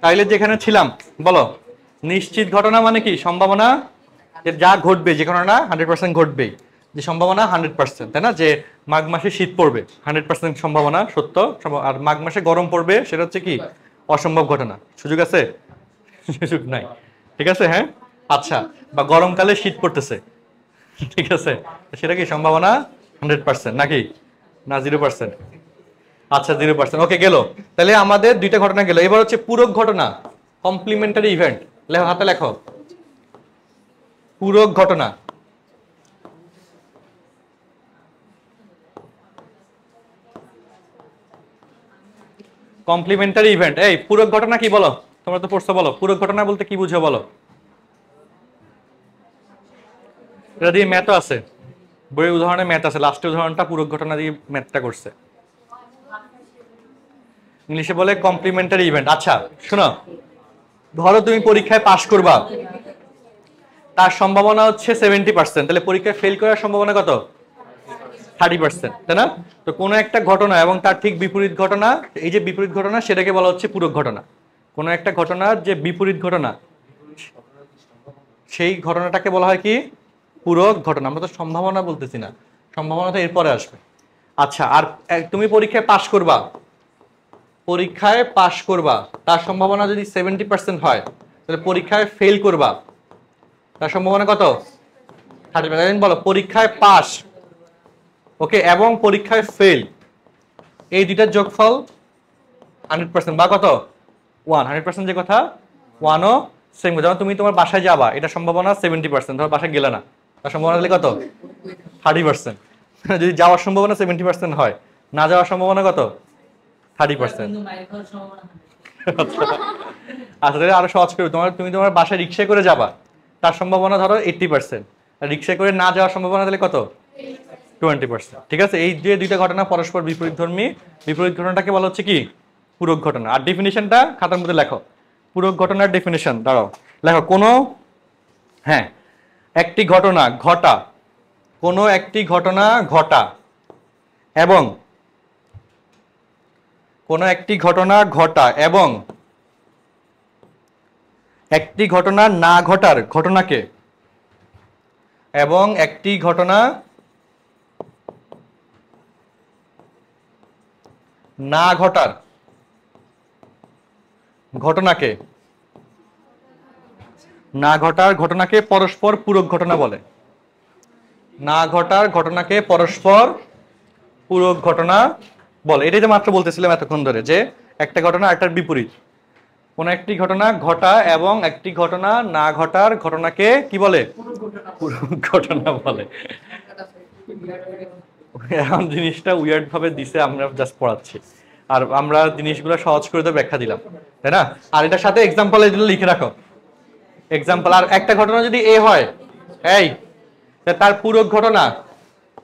তাইলে যেখানে ছিলাম বলো, নিশ্চিত ঘটনা মানে কি? সম্ভাবনা যে যা ঘটবে, যে ঘটনা 100% ঘটবেই, যে সম্ভাবনা 100%, তাই না? যে মাঘ মাসে শীত পড়বে 100% সম্ভাবনা সত্য, আর মাঘ মাসে গরম পড়বে সেটা হচ্ছে কি অসম্ভব ঘটনা। সুযোগ আছে? সুযোগ নাই। ঠিক আছে হ্যাঁ। আচ্ছা, বা গরমকালে শীত পড়তেছে, ঠিক আছে, সেটা কি সম্ভাবনা 100% নাকি না 0%? আচ্ছা 0%। ওকে গেল। তাহলে আমাদের দুইটা ঘটনা গেল। এবার হচ্ছে পূরক ঘটনা, কমপ্লিমেন্টারি ইভেন্ট। লেখো, হাতে লেখো, পূরক ঘটনা। Complementary event. এই পূরক ঘটনা কি বলো? তোমরা তো পড়ছো, বলো পূরক ঘটনা বলতে কি বুঝো বলো? এটা দিয়ে ম্যাথও আছে, বইয়ের উদাহরণে ম্যাথ আছে, লাস্টের উদাহরণটা পূরক ঘটনা দিয়ে ম্যাথটা করছে। ইংলিশে বলে কমপ্লিমেন্টারি ইভেন্ট। আচ্ছা শোনো, ধরো তুমি পরীক্ষায় পাশ করবা, তার সম্ভাবনা হচ্ছে 70%, তাহলে পরীক্ষায় ফেল করার সম্ভাবনা কত? 30%, তাই না? তো কোনো একটা ঘটনা এবং তার ঠিক বিপরীত ঘটনা, এই যে বিপরীত ঘটনা সেটাকে বলা হচ্ছে পূরক ঘটনা। কোনো একটা ঘটনার যে বিপরীত ঘটনা, সেই ঘটনাটাকে বলা হয় কি? পূরক ঘটনা। আমরা তো সম্ভাবনা বলতেছি না, সম্ভাবনা তো এরপরে আসবে। আচ্ছা, আর তুমি পরীক্ষায় পাশ করবা, পরীক্ষায় পাশ করবা, তার সম্ভাবনা যদি 70% হয়, তাহলে পরীক্ষায় ফেল করবা, তার সম্ভাবনা কত? 30%। বলো পরীক্ষায় পাস, ওকে, এবং পরীক্ষায় ফেল, এই দুইটার যোগফল 100% বা কত? 100%। যে কথা 1 ও সেম। যেমন তুমি তোমার বাসায় যাবা, এটা সম্ভাবনা 70%, ধর বাসায় গেলে না, তার সম্ভাবনা তাহলে কত? 30%। যদি যাওয়ার সম্ভাবনা 70% হয়, না যাওয়ার সম্ভাবনা কত? 30%। আচ্ছা তাহলে আরো সহজ করে, তুমি তোমার বাসায় রিক্সায় করে যাবা, তার সম্ভাবনা ধরো 80%, আর রিক্সায় করে না যাওয়ার সম্ভাবনা তাহলে কত? 20%। ঠিক আছে, এই যে দুইটা ঘটনা পরস্পর বিপরীতধর্মী, বিপরীত ঘটনাটাকে বলা হচ্ছে কি? পূরক ঘটনা। আর ডেফিনিশনটা খাতার মধ্যে লেখো, পূরক ঘটনার ডেফিনিশন। দাঁড়াও লেখো, কোনো, হ্যাঁ, একটি ঘটনা ঘটা, কোনো একটি ঘটনা ঘটা এবং, কোনো একটি ঘটনা ঘটা এবং একটি ঘটনা না ঘটার ঘটনাকে, এবং একটি ঘটনা না ঘটার ঘটনাকে, না ঘটার ঘটনাকে পরস্পর পূরক ঘটনা বলে। না ঘটার ঘটনাকে পরস্পর পূরক ঘটনা বলে। এটাই তো মাত্র বলতেছিলাম এতক্ষণ ধরে, যে একটা ঘটনা একটার বিপরীত। কোন একটি ঘটনা ঘটা এবং একটি ঘটনা না ঘটার ঘটনাকে কি বলে? পূরক ঘটনা বলে। এখন জিনিসটা উইয়ার্ড ভাবে দিছে, আমরা জাস্ট পড়াচ্ছি, আর আমরা জিনিসগুলো সহজ করে তো ব্যাখ্যা দিলাম, তাই না? আর এটার সাথে এক্সাম্পল এগুলো লিখে রাখো, এক্সাম্পল। আর একটা ঘটনা যদি এ হয়, এই তার পূরক ঘটনা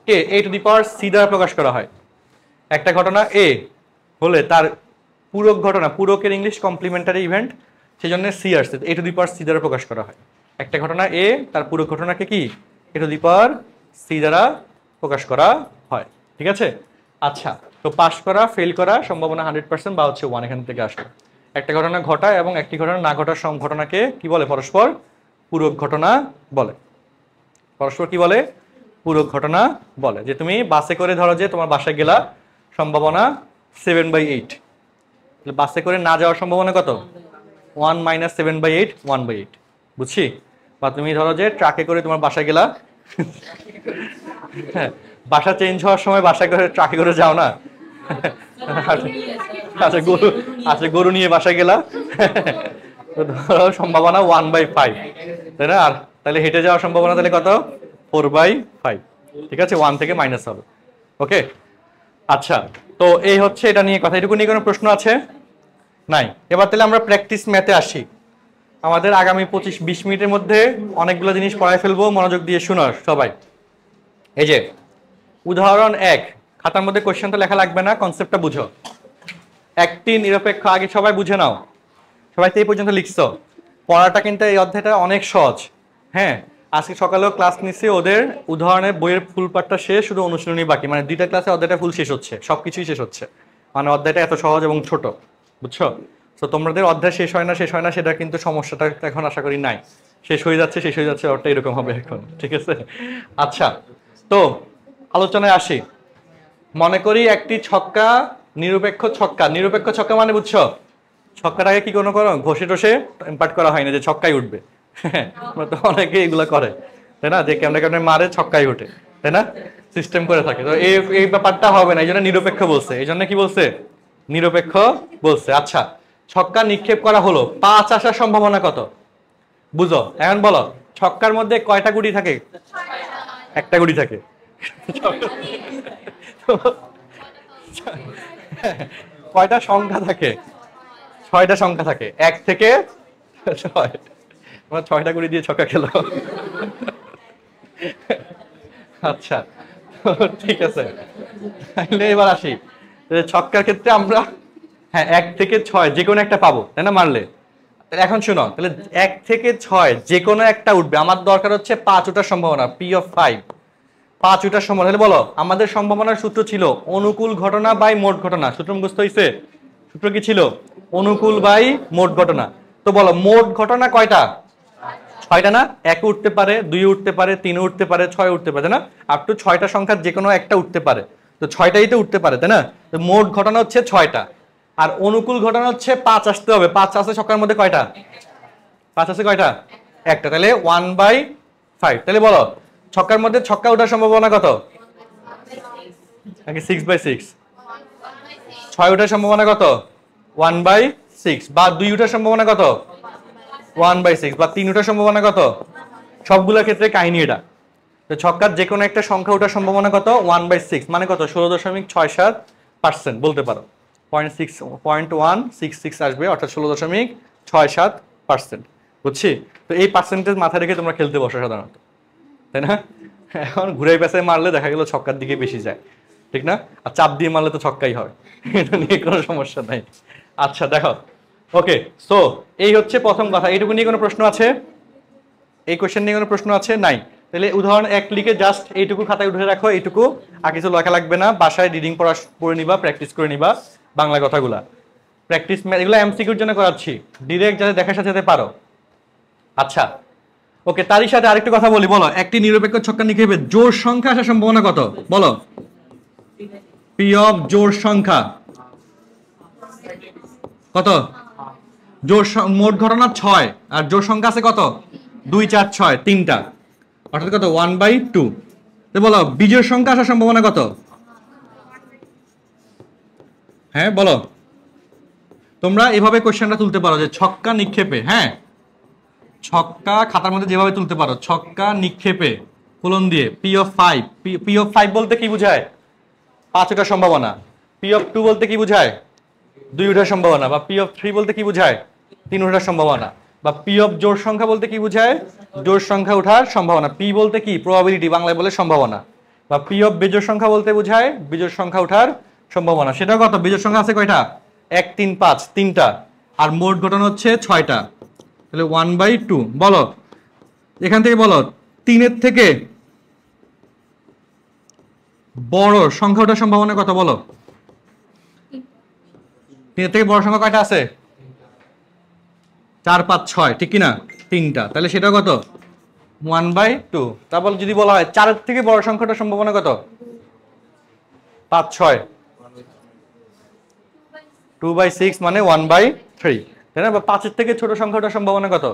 কে a to the power c দ্বারা প্রকাশ করা হয়। একটা ঘটনা এ হলে তার পূরক ঘটনা, পূরকের ইংলিশ কমপ্লিমেন্টারি ইভেন্ট, সেই জন্য c আসছে, a to the power c দ্বারা প্রকাশ করা হয়। একটা ঘটনা এ, তার পূরক ঘটনাকে কি a to the power c দ্বারা প্রকাশ করা হয়। ঠিক আছে। আচ্ছা, তো পাস করা, ফেল করা সম্ভাবনা 100% বা হচ্ছে 1 এখান থেকে আসলো। একটা ঘটনা ঘটায় এবং একটি ঘটনা না ঘটার ঘটনাকে কি বলে? পরস্পর পূরক ঘটনা বলে। পরস্পর কি বলে? পূরক ঘটনা বলে। যে তুমি বাসে করে ধরো যে তোমার বাসায় গেলা, সম্ভাবনা 7/8, বাসে করে না যাওয়ার সম্ভাবনা কত? 1 - 7/8, 1/8, বুঝছি? বা তুমি ধরো যে ট্রাকে করে তোমার বাসায় গেলা, হ্যাঁ, বাসা চেঞ্জ হওয়ার সময় বাসায় করে ট্রাকে করে যাও না? আচ্ছা গরু নিয়ে বাসায় গেলা, ধরো সম্ভাবনা 1/5, তাই না? আর তাহলে হেঁটে যাওয়ার সম্ভাবনা তাহলে কত? 4/5। ঠিক আছে, 1 থেকে মাইনাস হবে। ওকে। আচ্ছা, তো এই হচ্ছে এটা নিয়ে কথা। এটুকু নিয়ে কোনো প্রশ্ন আছে? নাই। এবার তাহলে আমরা প্র্যাকটিস ম্যাথে আসি। আমাদের আগামী 25-20 মিনিটের মধ্যে অনেকগুলো জিনিস পড়ায় ফেলবো, মনোযোগ দিয়ে শুনো সবাই। এই যে উদাহরণ 1, খাতার মধ্যে কোশ্চেন তো লেখা লাগবে না, কনসেপ্টটা বুঝো। একটি নিরপেক্ষ, আগে সবাই বুঝে নাও, সবাই তো এই পর্যন্ত লিখছো। পড়াটা কিন্তু এই অধ্যায়টা অনেক সহজ। হ্যাঁ, আজকে সকালেও ক্লাস নিচ্ছি, ওদের উদাহরণের বইয়ের ফুল পাঠটা শেষ, শুধু অনুশীলনী বাকি, মানে 2টা ক্লাসে অধ্যায়টা ফুল শেষ হচ্ছে, সবকিছুই শেষ হচ্ছে, মানে অধ্যায়টা এত সহজ এবং ছোট, বুঝছো? তো তোমাদের অধ্যায় শেষ হয় না সেটা কিন্তু সমস্যাটা এখন আশা করি নাই, শেষ হয়ে যাচ্ছে ওটা এরকম হবে এখন, ঠিক আছে? আচ্ছা, তো আলোচনায় আসি। মনে করি একটি ছক্কা নিরপেক্ষ ছক্কা মানে বুঝছো, ছক্কাটাকে কি কোনো করো ঘষে টসে ইম্পার্ট করা হয় না যে ছক্কাই উঠবে। আমরা তো অনেকে এগুলো করে, তাই না, যে কেমনে কেমনে মারে ছক্কাই উঠে, তাই না, সিস্টেম করে থাকে। তো এই ব্যাপারটা হবে না, এই জন্য নিরপেক্ষ বলছে, এই জন্য কি বলছে, নিরপেক্ষ বলছে। আচ্ছা, ছক্কা নিক্ষেপ করা হলো, 5 আসার সম্ভাবনা কত বুঝো, এখন বলো ছক্কার মধ্যে কয়টা গুটি থাকে? একটা গুটি থাকে। কয়টা সংখ্যা থাকে? 6টা সংখ্যা থাকে, 1 থেকে 6। তোমরা 6টা গুটি দিয়ে ছক্কা খেলো। আচ্ছা, ঠিক আছে, তাহলে এবার আসি ছক্কার ক্ষেত্রে আমরা, হ্যাঁ 1 থেকে 6 যে কোনো একটা পাবো, তাই না, মারলে। এখন শোনো, তাহলে 1 থেকে 6 যে কোনো একটা উঠবে, আমার দরকার হচ্ছে 5 ওঠার সম্ভাবনা, P(5), 5 ওঠার সম্ভাবনা। তাহলে বলো আমাদের সম্ভাবনার সূত্র ছিল অনুকূল ঘটনা বাই মোট ঘটনা, সূত্র মুখস্থ হইছে? সূত্র কি ছিল? অনুকূল বাই মোট ঘটনা। তো বলো মোট ঘটনা কয়টা? 6টা না? 1 উঠতে পারে, 2 উঠতে পারে, 3 উঠতে পারে, 6 উঠতে পারে, তাই না, আপ টু 6টা সংখ্যার যে কোনো একটা উঠতে পারে, তো 6টাই তো উঠতে পারে, তাই না? তো মোট ঘটনা হচ্ছে 6টা, আর অনুকূল ঘটনা হচ্ছে 5 আসতে হবে। 5 আছে ছক্কার মধ্যে কয়টা? 5 আছে কয়টা? একটা, তাহলে 1/5। তাহলে বলো ছক্কার মধ্যে ছক্কা ওঠার সম্ভাবনা কত? নাকি 6/6? 6 ওঠার সম্ভাবনা কত? 1/6। বা 2 ওঠার সম্ভাবনা কত? 1/6। বা 3 ওঠার সম্ভাবনা কত? সবগুলোর ক্ষেত্রে কাহিনী এটা। তো ছক্কার যে কোনো একটা সংখ্যা ওঠার সম্ভাবনা কত? 1/6, মানে কত? 16.67% বলতে পারো। 0.166 আসবে, অর্থাৎ 16.67%, বুঝছি? তো এই পার্সেন্টেজ মাথায় রেখে তোমরা খেলতে বসো সাধারণত, তাই না? এখন ঘুরে পেঁচায় মারলে দেখা গেল ছক্কার দিকে বেশি যায়, ঠিক না? আর চাপ দিয়ে মারলে তো ছক্কাই হয়, এটা নিয়ে কোনো সমস্যা নাই। আচ্ছা দেখো, ওকে, সো এই হচ্ছে প্রথম কথা। এইটুকু নিয়ে কোনো প্রশ্ন আছে? এই কোশ্চেন নিয়ে কোনো প্রশ্ন আছে? নাই। তাহলে উদাহরণ 1 লিখে জাস্ট এইটুকু খাতায় উঠে রাখো, এইটুকু, আর কিছু লেখা লাগবে না। বাসায় রিডিং পড়ে নিবা, প্র্যাকটিস করে নিবা বাংলা কথাগুলা, প্র্যাকটিস, এগুলো এমসিকিউর জন্য করাচ্ছি, ডিরেক্ট যাতে দেখার সাথে পারো। আচ্ছা, ওকে, তারই সাথে আরেকটু কথা বলি। বলো একটি নিরপেক্ষ ছক্কা নিক্ষেপে জোড় সংখ্যা আসার সম্ভাবনা কত? বলো পি অফ জোড় সংখ্যা কত? জোড় মোট ঘটনা 6, আর জোড় সংখ্যা আছে কত? 2, 4, 6, 3টা, অর্থাৎ কত? 1/2। তো বলো বিজোড় সংখ্যা আসার সম্ভাবনা কত? হ্যাঁ বলো, তোমরা এভাবে কোশ্চেনটা তুলতে পারো যে ছক্কা নিক্ষেপে, হ্যাঁ ছক্কা খাতার মধ্যে যেভাবে তুলতে পারো, ছক্কা নিক্ষেপে কোলন দিয়ে P(5). P(5) বলতে কি বোঝায়? 5 ওঠার সম্ভাবনা। P(2) বলতে কি বোঝায়? 2 ওঠার সম্ভাবনা। বা P(3) বলতে কি বোঝায়? 3 ওঠার সম্ভাবনা। বা P অফ জোড় সংখ্যা বলতে কি বোঝায়? জোড় সংখ্যা ওঠার সম্ভাবনা। P বলতে কি? প্রবাবিলিটি, বাংলায় বলে সম্ভাবনা। বা P অফ বিজোড় সংখ্যা বলতে বোঝায় বিজোড় সংখ্যা ওঠার সম্ভাবনা। সেটা কত? বিজোড় সংখ্যা আছে কয়টা? 1, 3, 5, 3টা, আর মোট ঘটনা হচ্ছে 6টা, তাহলে 1/2। বলো এখান থেকে বলো 3-এর থেকে বড় সংখ্যা ওঠার সম্ভাবনা কত? বলো 3-এর থেকে বড় সংখ্যা কয়টা আছে? 4, 5, 6, ঠিক কিনা? 3টা, তাহলে সেটা কত? 1/2। তারপর যদি বলা হয় 4-এর থেকে বড় সংখ্যাটার সম্ভাবনা কত? 5, 6, 2/6, মানে 1/3, তাই না? বা 5-এর থেকে ছোট সংখ্যাটার সম্ভাবনা কত?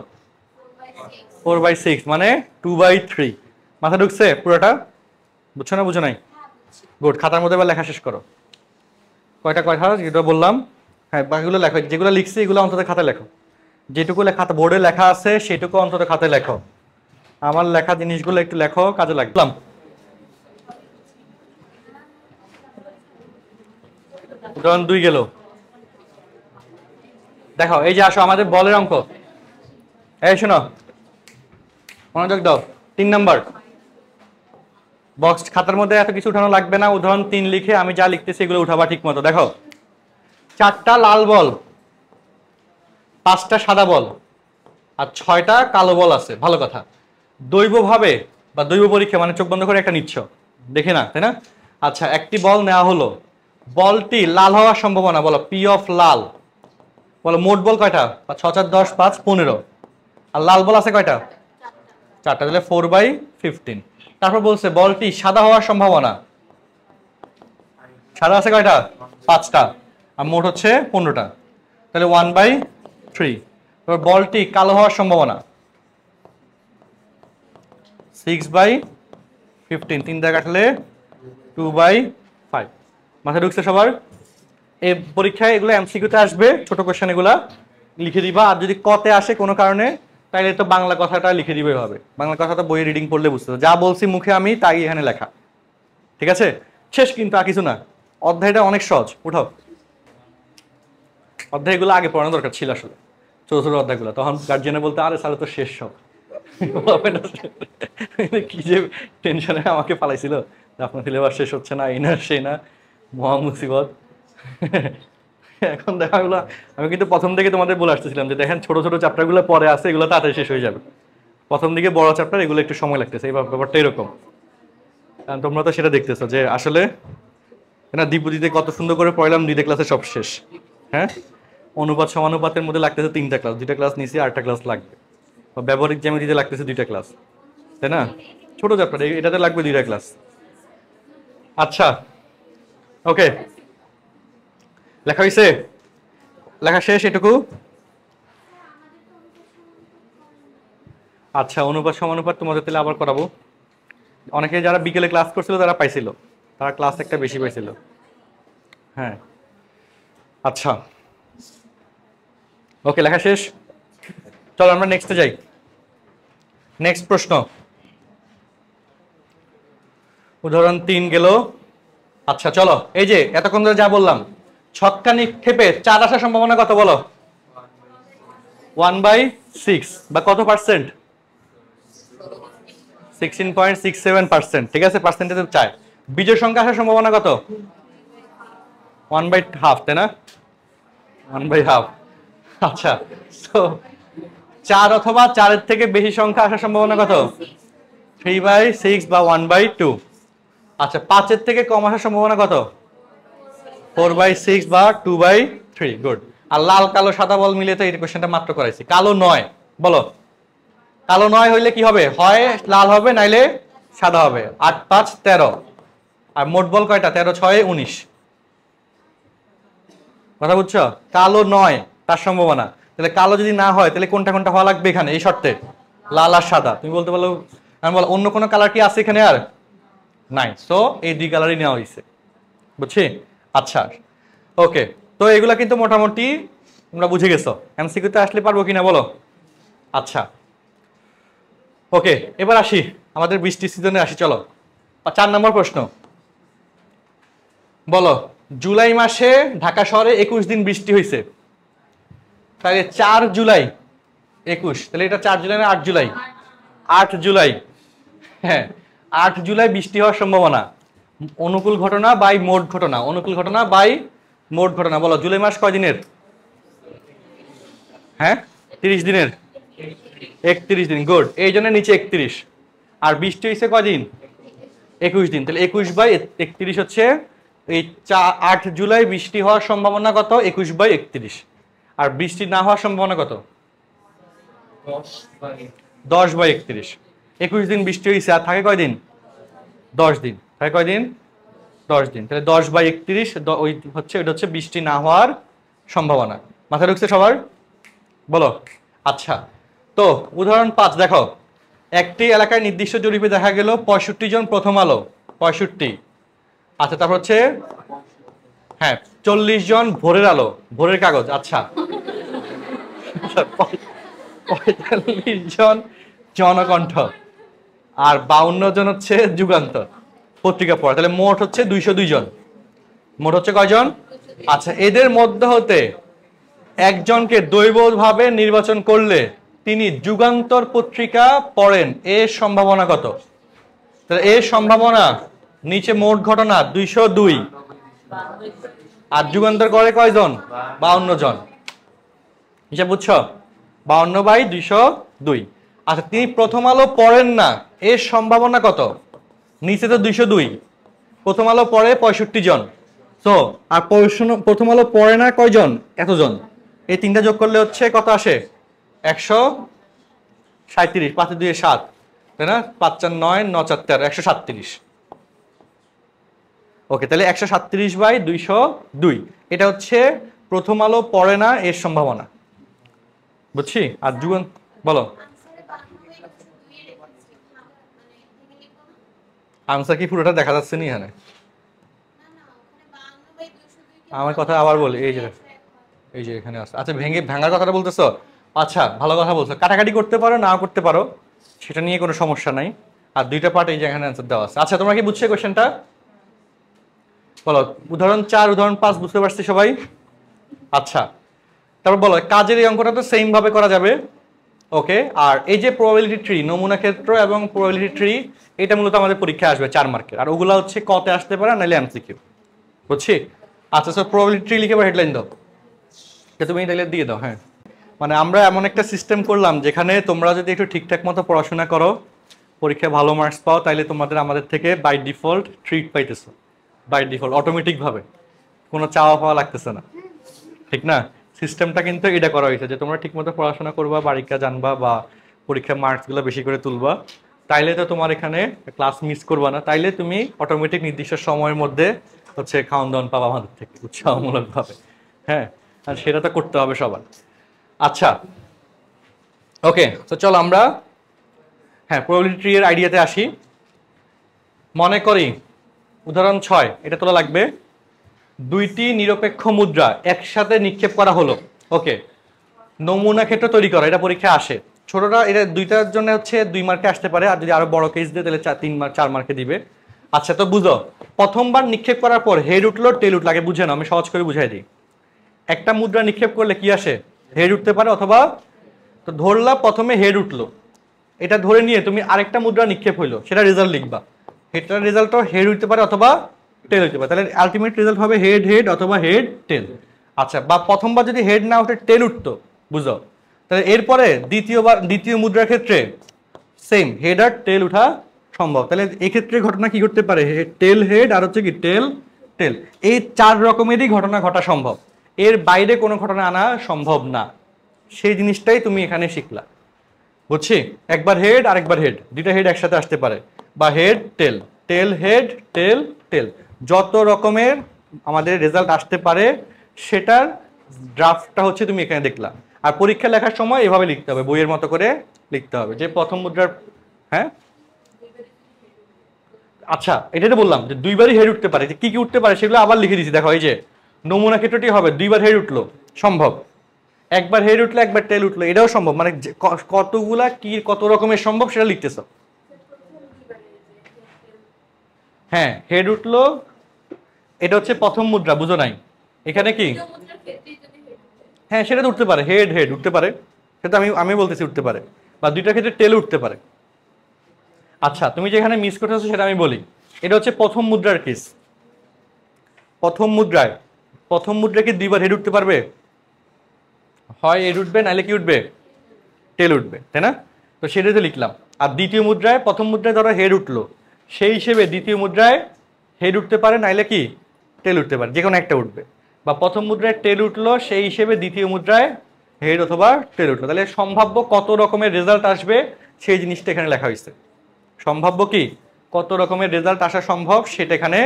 4/6, মানে 2/3। মাথা ঢুকছে পুরোটা? বুঝছো না বুঝো নাই? গুড, খাতার মধ্যে এবার লেখা শেষ করো। কয়টা যেটা বললাম, হ্যাঁ বাকিগুলো লেখো, যেগুলো লিখছি এগুলো অন্তত খাতায় লেখো, যেটুকু খাতা বোর্ডে লেখা আছে সেটুকু অন্তত খাতায় লেখো। আমার লেখা জিনিসগুলো একটু লেখো, কাজে লাগলাম। উদাহরণ 2 গেল। দেখো এই যে আসো আমাদের বলের অঙ্ক, এই শোনো মনোযোগ দাও। 3 নাম্বার বক্স, খাতার মধ্যে এত কিছু উঠানো লাগবে না। উদাহরণ 3 লিখে আমি যা লিখতেছি এগুলো উঠাবা ঠিক মতো। দেখো 4টা লাল বল, 5টা সাদা বল আর 6টা কালো বল আছে, ভালো কথা। দৈবভাবে বা দৈব পরীক্ষা মানে চোখ বন্ধ করে একটা নিচ্ছ, দেখে না, তাই না? আচ্ছা, একটি বল নেওয়া হলো, বলটি লাল হওয়ার সম্ভাবনা বলো, পি অফ লাল বলো। মোট বল কয়টা? 6 4 10 5 15, আর লাল বল আছে কয়টা? 4টা, তাহলে 4/15। তারপর বলছে বলটি সাদা হওয়ার সম্ভাবনা, সাদা আছে কয়টা? 5টা, আর মোট হচ্ছে 15টা, তাহলে 1/3। তারপর বলটি কালো হওয়ার সম্ভাবনা 6/15, 3 দিয়ে কাটলে 2/5। মাথায় ঢুকছে সবার? এই পরীক্ষায় এগুলো এমসিকিউতে আসবে, ছোট কোশ্চেন এগুলা লিখে দিবা। আর যদি কতে আসে কোনো কারণে, তাইলে তো বাংলা কথাটা লিখে দিবে হবে। বাংলা কথাটা বইয়ে রিডিং পড়লে বুঝতে হবে, যা বলছি মুখে আমি তাই এখানে লেখা, ঠিক আছে? শেষ কিন্তু, আর কিছু না। অধ্যায়টা অনেক সহজ, উঠাও। অধ্যায়গুলো আগে পড়ানো দরকার ছিল আসলে, ছোট ছোট অধ্যায়গুলো, তখন গার্জিয়ানে বলতে আরে স্যার তো শেষ সব। কি যে টেনশনে আমাকে পালাইছিল, আপনার সিলেবাস শেষ হচ্ছে না, এই না সেই না, মহা মুসিবত। এখন দেখা গেলো, আমি কিন্তু প্রথম থেকে তোমাদের বলে আসতেছিলাম যে দেখেন ছোট ছোট চ্যাপ্টারগুলো পরে আছে, এগুলো তাড়াতাড়ি শেষ হয়ে যাবে। প্রথম দিকে বড় চ্যাপ্টার, এগুলো একটু সময় লাগতেছে, এই ব্যাপারটা এরকম। কারণ তোমরা তো সেটা দেখতেছো যে আসলে না, দ্বিপদীতে কত সুন্দর করে পড়লাম, 2টা ক্লাসে সব শেষ। হ্যাঁ, অনুপাত সমানুপাতের মধ্যে লাগতেছে 3টা ক্লাস, 2টা ক্লাস নিছি, 8টা ক্লাস লাগবে। ব্যবহারিক জ্যামিতিতে লাগতেছে 2টা ক্লাস, তাই না? ছোট চ্যাপ্টার, এটাতে লাগবে 2টা ক্লাস। আচ্ছা, ওকে, লেখা হয়েছে? লেখা শেষ এটুকু? আচ্ছা, অনুপাত সমানুপাত তোমাদের তাহলে আবার করাবো। অনেকে যারা বিকেলে ক্লাস করছিল তারা পাইছিল, তারা ক্লাস একটা বেশি পাইছিল। হ্যাঁ, আচ্ছা, ওকে, লেখা শেষ। চলো আমরা নেক্সটে যাই। নেক্সট প্রশ্ন, উদাহরণ 3 গেল। আচ্ছা চলো, এই যে এতক্ষণ ধরে যা বললাম, ছক্কা নিক্ষেপে 4 আসার সম্ভাবনা কত বলো? 1/6 বা কত পার্সেন্ট? 16.67%, ঠিক আছে? পার্সেন্টেজ চায়। বিজয় সংখ্যা আসার সম্ভাবনা কত? 1/2, তাই না? 1/2। আচ্ছা, তো 4 অথবা 4-এর থেকে বেশি সংখ্যা আসার সম্ভাবনা কত? 3/6 বা 1/2। আচ্ছা, 5-এর থেকে কম আসার সম্ভাবনা কত? 4/6 বা 2/3। গুড। আর লাল কালো সাদা বল মিলে তো এই কোশ্চেনটা মাত্র করাইছি। কালো 9 বলো, কালো 9 হইলে কি হবে? হয় লাল হবে, নাইলে সাদা হবে। 8 5 13, আর মোট বল কয়টা? 13 6 19। কথা বুঝছো? কালো 9 তার সম্ভাবনা। তাহলে কালো যদি না হয়, তাহলে কোনটা কোনটা হওয়া লাগবে এখানে এই শর্তে? লাল আর সাদা। তুমি বলতে পারো, আমি বল অন্য কোনো কালার কি আছে এখানে? আর নাই, সো এই 2 কালারই নেওয়া হয়েছে, বুঝছি? আচ্ছা, ওকে, তো এগুলা কিন্তু মোটামুটি তোমরা বুঝে গেছো। এমসিকিউতে আসলে পারবো কিনা বলো? আচ্ছা, ওকে, এবার আসি আমাদের বৃষ্টি সিজনে আসি। চলো 4 নম্বর প্রশ্ন, বলো জুলাই মাসে ঢাকা শহরে 21 দিন বৃষ্টি হয়েছে, তাহলে 4 জুলাই 21, তাহলে এটা 4 জুলাই না 8 জুলাই? 8 জুলাই। হ্যাঁ, 8 জুলাই বৃষ্টি হওয়ার সম্ভাবনা। অনুকূল ঘটনা বাই মোট ঘটনা, অনুকূল ঘটনা বাই মোট ঘটনা। বলো জুলাই মাস কয় দিনের? হ্যাঁ, 30 দিনের। 31 দিন, গুড। এই জন্য নিচে 31, আর বৃষ্টি হয়েছে কয়দিন? 21 দিন। তাহলে 21/31 হচ্ছে এই 8 জুলাই বৃষ্টি হওয়ার সম্ভাবনা কত? 21/31। আর বৃষ্টি না হওয়ার সম্ভাবনা কত? 10/31। 21 দিন বৃষ্টি হয়েছে, আর থাকে কয়দিন? 10 দিন। থাকে কয়দিন? 10 দিন। তাহলে 10/31 ওই হচ্ছে, এটা হচ্ছে বৃষ্টি না হওয়ার সম্ভাবনা। মাথায় ঢুকছে সবার? বলো। আচ্ছা, তো উদাহরণ 5 দেখো, একটি এলাকায় নির্দিষ্ট জরিপে দেখা গেল 65 জন প্রথম আলো, 65। আচ্ছা, তারপর হচ্ছে হ্যাঁ 40 জন ভোরের আলো, ভোরের কাগজ। আচ্ছা, 45 জন জনকণ্ঠ, আর 52 জন হচ্ছে যুগান্তর পত্রিকা পড়া। তাহলে মোট হচ্ছে 202 জন। মোট হচ্ছে কয়জন? আচ্ছা, এদের মধ্যে হতে একজনকে দৈবভাবে নির্বাচন করলে তিনি যুগান্তর পত্রিকা পড়েন, এর সম্ভাবনা কত? তাহলে এর সম্ভাবনা নিচে মোট ঘটনা 202, আর যুগান্তর করে কয়জন? 52 জন। হিসাব বুঝছো? 52/202। আচ্ছা, তিনি প্রথম আলো পড়েন না, এর সম্ভাবনা কত? নিচে তো 202, প্রথম আলো পড়ে 65 জন। সো আর প্রথম আলো পড়ে না কয়জন? এতজন। এই তিনটা যোগ করলে হচ্ছে কত আসে? 137। 5 2 7, তাই না? 5 4 9 9 4 13, 137। ওকে, তাহলে 137/202 এটা হচ্ছে প্রথম আলো পড়ে না এর সম্ভাবনা। বুঝছি? আর যুগান বলো আনসার কি পুরোটা দেখা যাচ্ছে নি এখানে? আমার কথা আবার বলি, এই যে এখানে আছে। আচ্ছা, ভাঙার কথাটা বলতেছো? আচ্ছা, ভালো কথা বলছো। কাটাকাটি করতে পারো, না করতে পারো, সেটা নিয়ে কোনো সমস্যা নাই। আর দুইটা পার্ট এই যে এখানে অ্যান্সার দেওয়া আছে। আচ্ছা, তোমরা কি বুঝছো কোশ্চেনটা? বলো, উদাহরণ 4 উদাহরণ 5 বুঝতে পারছি সবাই? আচ্ছা, তারপর বলো, কাজের এই অঙ্কটা তো সেম ভাবে করা যাবে। ওকে, আর এই যে প্রবাবিলিটি ট্রি, নমুনা ক্ষেত্র এবং প্রবাবিলিটি ট্রি, এটা মূলত আমাদের পরীক্ষায় আসবে 4 মার্কের। আর ওগুলা হচ্ছে কতে আসতে পারে, নাহলে এমসিকিউ। বুঝছি? আচ্ছা, স্যার প্রবাবিলিটি ট্রি লিখে হেডলাইন দাও, তুমি তাহলে দিয়ে দাও। হ্যাঁ, মানে আমরা এমন একটা সিস্টেম করলাম যেখানে তোমরা যদি একটু ঠিকঠাক মতো পড়াশোনা করো, পরীক্ষায় ভালো মার্কস পাও, তাইলে তোমাদের আমাদের থেকে বাই ডিফল্ট ট্রিট পাইতেছো। বাই ডিফল্ট অটোমেটিক ভাবে, কোনো চাওয়া পাওয়া লাগতেছে না, ঠিক না? সিস্টেমটা কিন্তু এটা করা হয়েছে যে তোমরা ঠিকমতো পড়াশোনা করবা, বাড়িটা জানবা, বা পরীক্ষার মার্কসগুলো বেশি করে তুলবা, তাইলে তো তোমার এখানে ক্লাস মিস করবা না, তাইলে তুমি অটোমেটিক নির্দিষ্ট সময়ের মধ্যে হচ্ছে খাওয়ান দাওয়ান পাবা আমাদের থেকে উৎসাহমূলকভাবে। হ্যাঁ, আর সেটা তো করতে হবে সবার। আচ্ছা, ওকে, তো চলো আমরা প্রবাবিলিটি ট্রি এর আইডিয়াতে আসি। মনে করি উদাহরণ 6, এটা তোলা লাগবে। দুইটি নিরপেক্ষ মুদ্রা একসাথে নিক্ষেপ করা হলো। ওকে, নমুনা ক্ষেত্র তৈরি করা, এটা পরীক্ষায় আসে। ছোটটা এটা দুইটার জন্য হচ্ছে 2 মার্কে আসতে পারে, আর যদি আরো বড় কেস দিয়ে তাহলে 4 মার্কে দিবে। আচ্ছা, তো বুঝো, প্রথমবার নিক্ষেপ করার পর হেড উঠলো টেল উঠলো, আগে বুঝে নাও, আমি সহজ করে বুঝাই দিই। একটা মুদ্রা নিক্ষেপ করলে কি আসে? হেড উঠতে পারে অথবা, তো ধরলা প্রথমে হেড উঠলো, এটা ধরে নিয়ে তুমি আরেকটা মুদ্রা নিক্ষেপ হইলো, সেটা রেজাল্ট লিখবা। এটার রেজাল্টটা হেড উঠতে পারে অথবা টেল হইতে পারে, তাহলে আলটিমেট রেজাল্ট হবে হেড হেড অথবা হেড টেল। আচ্ছা, বা প্রথমবার যদি হেড না উঠে টেল উঠতো, বুঝো, তাহলে এরপরে দ্বিতীয় মুদ্রার ক্ষেত্রে সেম হেড আর টেল উঠা সম্ভব। তাহলে এই ক্ষেত্রে ঘটনা কি ঘটতে পারে? টেল হেড আর হচ্ছে কি টেল টেল, এই 4 রকমেরই ঘটনা ঘটা সম্ভব, এর বাইরে কোনো ঘটনা আনা সম্ভব না। সেই জিনিসটাই তুমি এখানে শিখলা। বুঝছি? একবার হেড আর একবার হেড, দুইটা হেড একসাথে আসতে পারে, বা হেড টেল, টেল হেড, টেল টেল, যত রকমের আমাদের রেজাল্ট আসতে পারে সেটার ড্রাফটটা হচ্ছে তুমি এখানে দেখলা। আর পরীক্ষা লেখার সময় এভাবে লিখতে হবে, বইয়ের মতো করে লিখতে হবে যে প্রথম মুদ্রার। হ্যাঁ, আচ্ছা, এটাই তো বললাম যে 2বারই হেড উঠতে পারে। কি কি উঠতে পারে সেগুলো আবার লিখে দিয়েছি, দেখো। এই যে নমুনা ক্ষেত্রটি হবে 2বার হেড উঠলো, সম্ভব। একবার হেড উঠলো, একবার টেল উঠলো, এটাও সম্ভব। মানে কতগুলা কি কত রকমের সম্ভব সেটা লিখতেছ। হ্যাঁ, হেড উঠলো, এটা হচ্ছে প্রথম মুদ্রা, বুঝো নাই? এখানে কি, হ্যাঁ, সেটা তো উঠতে পারে, হেড হেড উঠতে পারে, সেটা আমি বলতেছি উঠতে পারে, বা দুইটার ক্ষেত্রে টেল উঠতে পারে। আচ্ছা, তুমি যেখানে মিস করতেছো সেটা আমি বলি। এটা হচ্ছে প্রথম মুদ্রার কেস। প্রথম মুদ্রায় কি 2বার হেড উঠতে পারবে? হয় হেড উঠবে, নাহলে কি উঠবে? টেল উঠবে, তাই না? তো সেটাই তো লিখলাম। আর দ্বিতীয় মুদ্রায়, প্রথম মুদ্রায় ধরো হেড উঠলো, সেই হিসেবে দ্বিতীয় মুদ্রায় হেড উঠতে পারে, নাইলে কি টেল উঠতে পারে, যে কোনো একটা উঠবে। বা প্রথম মুদ্রায় টেল উঠলো, সেই হিসেবে দ্বিতীয় মুদ্রায় হেড অথবা টেল উঠলো। তাহলে সম্ভাব্য কত রকমের রেজাল্ট আসবে সেই জিনিসটা এখানে লেখা হয়েছে। সম্ভাব্য কি কত রকমের রেজাল্ট আসা সম্ভব সেটা এখানে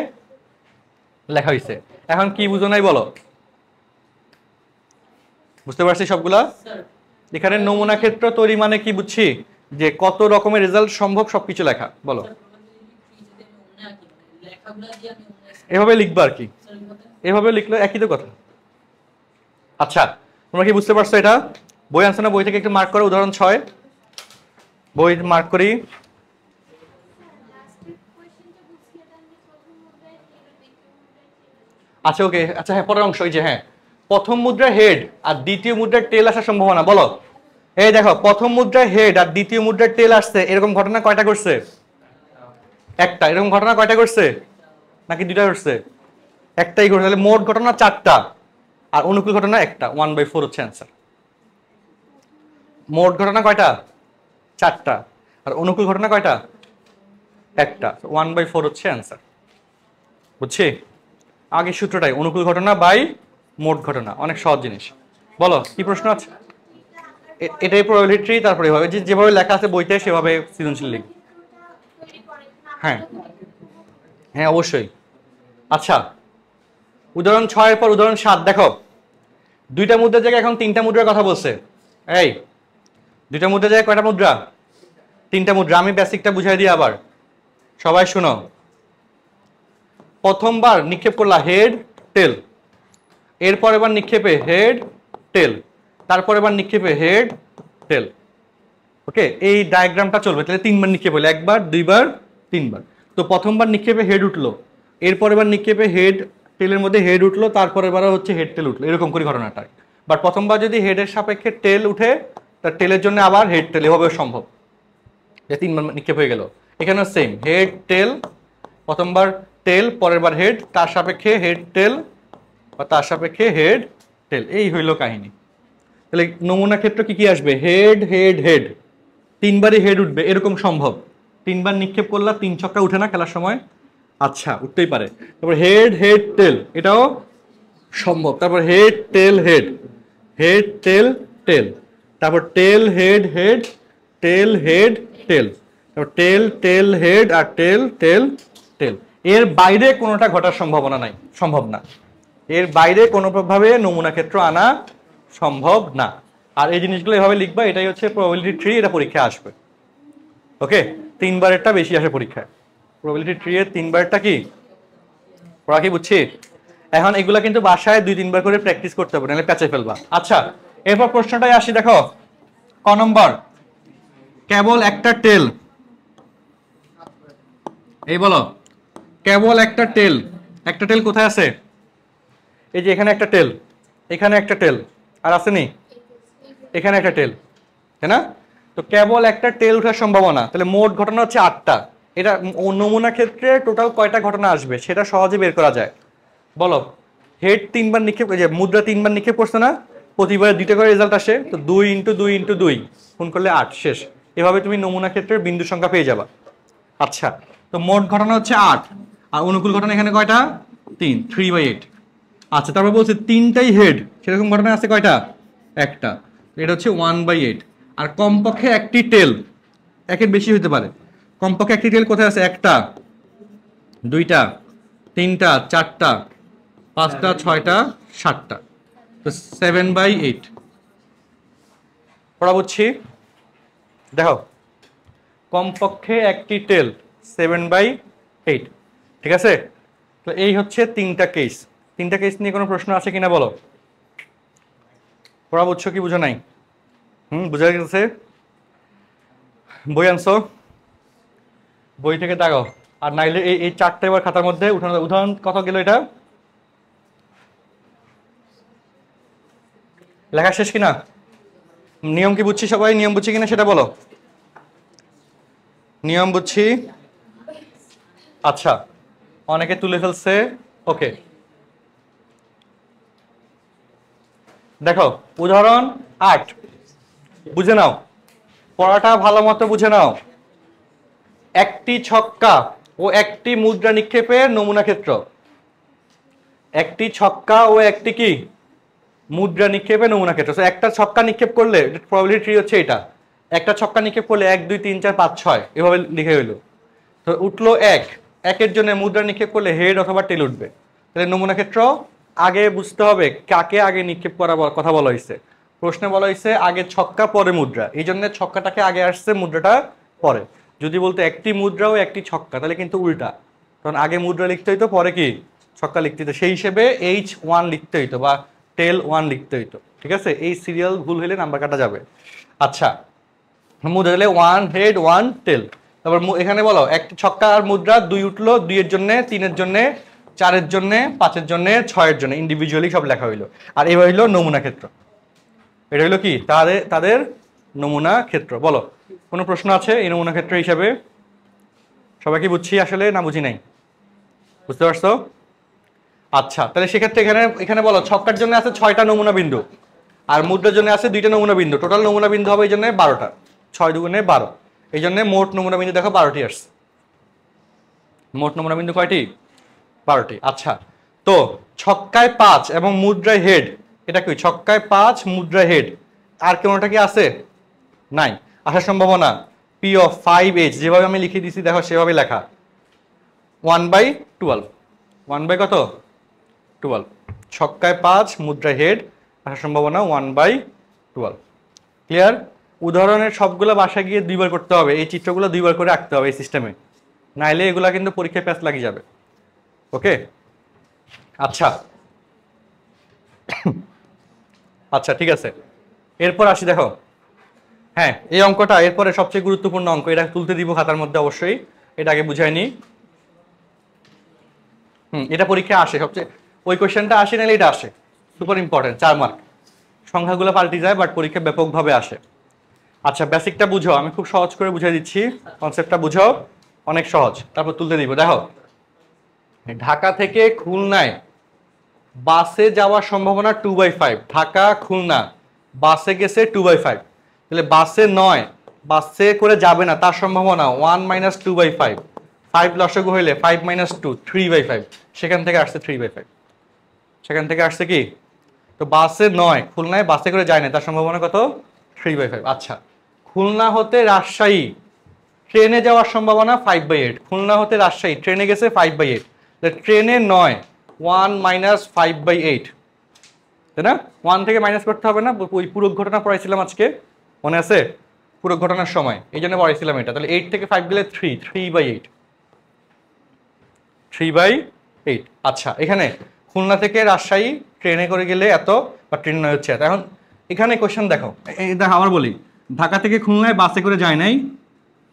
লেখা হয়েছে। এখন কি বুঝো নাই বলো? বুঝতে পারছি সবগুলা? এখানে নমুনা ক্ষেত্র তৈরি মানে কি বুঝছি? যে কত রকমের রেজাল্ট সম্ভব সবকিছু লেখা। বলো, এভাবে লিখবা আর কি, এভাবে লিখলে একই তো কথা। আচ্ছা, তোমরা কি বুঝতে পারছো? এটা বই আনছো না? বই থেকে একটু মার্ক করো। উদাহরণ 6 বই মার্ক করি। আচ্ছা, ওকে, আচ্ছা, হ্যাঁ, পরের অংশ। এই যে হ্যাঁ, প্রথম মুদ্রা হেড আর দ্বিতীয় মুদ্রার টেল আসার সম্ভাবনা। বলো, এই দেখো, প্রথম মুদ্রায় হেড আর দ্বিতীয় মুদ্রার টেল আসছে, এরকম ঘটনা কয়টা করছে? একটা। এরকম ঘটনা কয়টা করছে? নাকি 2টা করছে? একটাই ঘটনা, তাহলে মোট ঘটনা 4টা আর অনুকূল ঘটনা একটা, 1/4 হচ্ছে অ্যান্সার। মোট ঘটনা কয়টা? 4টা আর অনুকূল ঘটনা কয়টা? একটা, 1/4 হচ্ছে অ্যান্সার। বুঝছি? আগে সূত্রটাই অনুকূল ঘটনা বাই মোট ঘটনা, অনেক সহজ জিনিস। বলো কি প্রশ্ন আছে? এটাই প্রবাবিলিটি, তারপরে এভাবে যেভাবে লেখা আছে বইতে সেভাবে সৃজনশীল লিখবে। হ্যাঁ হ্যাঁ অবশ্যই। আচ্ছা, উদাহরণ 6 এর পর উদাহরণ 7 দেখো। দুইটা মুদ্রার জায়গায় এখন 3টা মুদ্রার কথা বলছে। এই দুইটা মুদ্রার জায়গায় কয়টা মুদ্রা? 3টা মুদ্রা। আমি বেসিকটা বুঝাই দিই আবার, সবাই শুনো। প্রথমবার নিক্ষেপ করলা হেড টেল, এরপর এবার নিক্ষেপে হেড টেল, তারপর এবার নিক্ষেপে হেড টেল। ওকে, এই ডায়াগ্রামটা চলবে। তাহলে 3বার নিক্ষেপ হলো, 1বার 2বার 3বার। তো প্রথমবার নিক্ষেপে হেড উঠলো, এরপর এবার নিক্ষেপে হেড টেলের মধ্যে হেড উঠলো, তারপর এবার হচ্ছে হেড টেল উঠলো, এরকম করে ঘটনাটা। বাট প্রথমবার যদি হেডের সাপেক্ষে টেল উঠে, তার টেলের জন্য আবার হেড টেল, এভাবে সম্ভব যে 3বার নিক্ষেপ হয়ে গেল। এখানে সেম, হেড টেল, প্রথমবার টেল, পরের বার হেড, তার সাপেক্ষে হেড টেল বা তার সাপেক্ষে হেড টেল, এই হইল কাহিনী। তাহলে নমুনা ক্ষেত্র কি কি আসবে? হেড হেড হেড, 3বারই হেড উঠবে, এরকম সম্ভব। 3বার নিক্ষেপ করলা, 3 ছক্কা উঠে না খেলার সময়? আচ্ছা, উঠতেই পারে। তারপর হেড হেড টেল, এটাও সম্ভব। তারপর head tail head, head tail tail, তারপর tail head head, tail head tail, তারপর টেল টেল হেড আর টেল টেল টেল। এর বাইরে কোনোটা ঘটার সম্ভাবনা নাই, সম্ভব না। এর বাইরে কোনোভাবে নমুনা ক্ষেত্র আনা সম্ভব না। আর এই জিনিসগুলো এভাবে লিখবা, এটাই হচ্ছে প্রবাবিলিটি ট্রি, এটা পরীক্ষায় আসবে। ওকে, 3বারেরটা বেশি আসে পরীক্ষায়। প্রবাবিলিটি ট্রি এর 3বারেরটা কি পড়া কি বুঝছি? এখন এগুলা কিন্তু বাসায় 2-3বার করে প্র্যাকটিস করতে হবে, নাহলে প্যাচে ফেলবা। আচ্ছা, এরপর প্রশ্নটাই আসি, দেখো ক নম্বর। কেবল একটা টেল, এই বলো কেবল একটা টেল। একটা টেল কোথায় আছে? এই যে এখানে একটা টেল, এখানে একটা টেল, আর আসেনি এখানে একটা টেল, তাই না? তো কেবল একটা টেল ওঠার সম্ভাবনা, তাহলে মোট ঘটনা হচ্ছে 8টা। এটা নমুনা ক্ষেত্রে টোটাল কয়টা ঘটনা আসবে সেটা সহজে বের করা যায়। বলো, হেড 3বার নিক্ষেপ, যে মুদ্রা 3বার নিক্ষেপ করছে না, প্রতিবার 2টা করে রেজাল্ট আসে, তো 2 × 2 × 2 গুণ করলে 8, শেষ। এভাবে তুমি নমুনা ক্ষেত্রের বিন্দু সংখ্যা পেয়ে যাবা। আচ্ছা, তো মোট ঘটনা হচ্ছে 8, আর অনুকূল ঘটনা এখানে কয়টা? 3/8। আচ্ছা, তারপর বলছে 3টাই হেড, সেরকম ঘটনা আছে কয়টা? একটা, এটা হচ্ছে 1/8। আর কমপক্ষে একটি টেল, একের বেশি হতে পারে। কমপক্ষে একটি টেল কোথায় আছে? একটা, 2টা, 3টা, 4টা, 5টা, 6টা, 7টা, তো 7/8। পড়া বুঝছি? দেখো, কমপক্ষে একটি টেল, 7/8, ঠিক আছে? তো এই হচ্ছে 3টা কেস। 3টা কেস নিয়ে কোনো প্রশ্ন আছে কিনা বলো? পড়া বুঝছো কি বুঝো নাই? বুঝা গেছে? বই আনছো? বই থেকে দাগাও। আর নাইলে এই 4টা এবার খাতার মধ্যে উঠানো। উদাহরণ কত গেল এটা? লেখা শেষ কিনা? নিয়ম কি বুঝছি সবাই? নিয়ম বুঝছি কিনা সেটা বলো। নিয়ম বুঝছি? আচ্ছা, অনেকে তুলে ফেলছে। ওকে, দেখো উদাহরণ 8, বুঝে নাও, পড়াটা ভালো মতো বুঝে নাও। একটি ছক্কা ও একটি মুদ্রা নিক্ষেপের নমুনা ক্ষেত্র। একটি ছক্কা ও একটি কি মুদ্রা নিক্ষেপের নমুনা ক্ষেত্র। একটা ছক্কা নিক্ষেপ করলে প্রবাবিলিটি হচ্ছে এটা, একটা ছক্কা নিক্ষেপ করলে 1 2 3 4 5 6 এভাবে লিখে হইলো। তো উঠলো 1, একের জন্য মুদ্রা নিক্ষেপ করলে হেড অথবা টেল উঠবে। তাহলে নমুনা ক্ষেত্র আগে বুঝতে হবে কাকে আগে নিক্ষেপ করার কথা বলা হয়েছে। প্রশ্নে বলা হয়েছে আগে ছক্কা পরে মুদ্রা, এই জন্য ছক্কাটাকে আগে আসছে, মুদ্রাটা পরে। যদি বলতো একটি মুদ্রা ও একটি ছক্কা, তাহলে কিন্তু উল্টা, কারণ আগে মুদ্রা লিখতে হইতো, পরে কি ছক্কা লিখতে হইতো। সেই হিসেবে H1 লিখতে হইতো বা টেল 1 লিখতে হইতো, ঠিক আছে? এই সিরিয়াল ভুল হইলে নাম্বার কাটা যাবে। আচ্ছা, মুদ্রা হলে 1 হেড 1 টেল। তারপর এখানে বলো একটি ছক্কা আর মুদ্রা 2 উঠলো, 2 এর জন্য, 3 এর জন্য, 4 এর জন্য, 5 এর জন্য, 6 এর জন্য, ইন্ডিভিজুয়ালি সব লেখা হইলো। আর এবার হইলো নমুনা ক্ষেত্র। এটা হইলো কি তাদের নমুনা ক্ষেত্র। বলো, কোনো প্রশ্ন আছে এই নমুনা ক্ষেত্র হিসাবে? সবাই কি বুঝছি আসলে না বুঝি নাই? বুঝতে পারছো? আচ্ছা, তাহলে সেক্ষেত্রে এখানে এখানে বলো ছক্কার জন্য আছে 6টা নমুনা বিন্দু, আর মুদ্রার জন্য আছে 2টা নমুনা বিন্দু, টোটাল নমুনা বিন্দু হবে এই জন্য 12টা, 6 দুগুণে 12, এই জন্য মোট নমুনা বিন্দু দেখো 12টি আসছে। মোট নমুনা বিন্দু কয়টি? 12টি। আচ্ছা, তো ছক্কায় 5 এবং মুদ্রায় হেড, এটা কি ছক্কায় 5 মুদ্রায় হেড, আর কোনটা কি আছে? নাই। আসার সম্ভাবনা P of 5H, যেভাবে আমি লিখে দিছি দেখো সেভাবে লেখা, 1/12, 1 কত? 12। ছক্কায় 5 মুদ্রায় হেড, আসার সম্ভাবনা 1/12। ক্লিয়ার? উদাহরণের সবগুলো বাসায় গিয়ে 2বার করতে হবে, এই চিত্রগুলো 2বার করে আঁকতে হবে এই সিস্টেমে, নাইলে এগুলা কিন্তু পরীক্ষায় প্যাচ লাগিয়ে যাবে। ওকে, আচ্ছা আচ্ছা ঠিক আছে, এরপর আসি দেখো। হ্যাঁ, এই অঙ্কটা এরপরে সবচেয়ে গুরুত্বপূর্ণ অঙ্ক, এটা তুলতে দিব খাতার মধ্যে অবশ্যই, এটা আগে বুঝাই নি। এটা পরীক্ষায় আসে সবচেয়ে, ওই কোয়েশ্চেনটা আসে নাহলে এটা আসে, সুপার ইম্পর্টেন্ট, 4 মার্ক। সংখ্যাগুলো পাল্টে যায় বাট পরীক্ষা ব্যাপকভাবে আসে। আচ্ছা, বেসিকটা বুঝো, আমি খুব সহজ করে বুঝিয়ে দিচ্ছি, কনসেপ্টটা বুঝো, অনেক সহজ, তারপর তুলতে দিব। দেখো, ঢাকা থেকে খুলনায় বাসে যাওয়ার সম্ভাবনা 2/5, ঢাকা খুলনা বাসে গেছে 2/5, তাহলে বাসে নয়, বাসে করে যাবে না, তার সম্ভাবনা 1 - 2/5, 5 লসাগু হইলে 5 - 2, 3/5, সেখান থেকে আসছে 3/5, সেখান থেকে আসছে কি? তো বাসে নয়, খুলনায় বাসে করে যায় না, তার সম্ভাবনা কত? 3/5। আচ্ছা, খুলনা হতে রাজশাহী ট্রেনে যাওয়ার সম্ভাবনা 5/8, খুলনা হতে রাজশাহী ট্রেনে গেছে 5/8, ট্রেনে নয়, 1 - 5/8, তাই না? 1 থেকে মাইনাস করতে হবে না, ওই পুরো ঘটনা পড়াইছিলাম আজকে, মনে আছে? পুরো ঘটনার সময় এই জন্য পড়াইছিলাম এটা। তাহলে 8 থেকে 5 গেলে 3/8, 3/8। আচ্ছা, এখানে খুলনা থেকে রাজশাহী ট্রেনে করে গেলে এত, বা ট্রেন নয় হচ্ছে এত। এখন এখানে কোশ্চেন দেখো, এই দেখো আবার বলি, ঢাকা থেকে খুলনায় বাসে করে যায় নাই,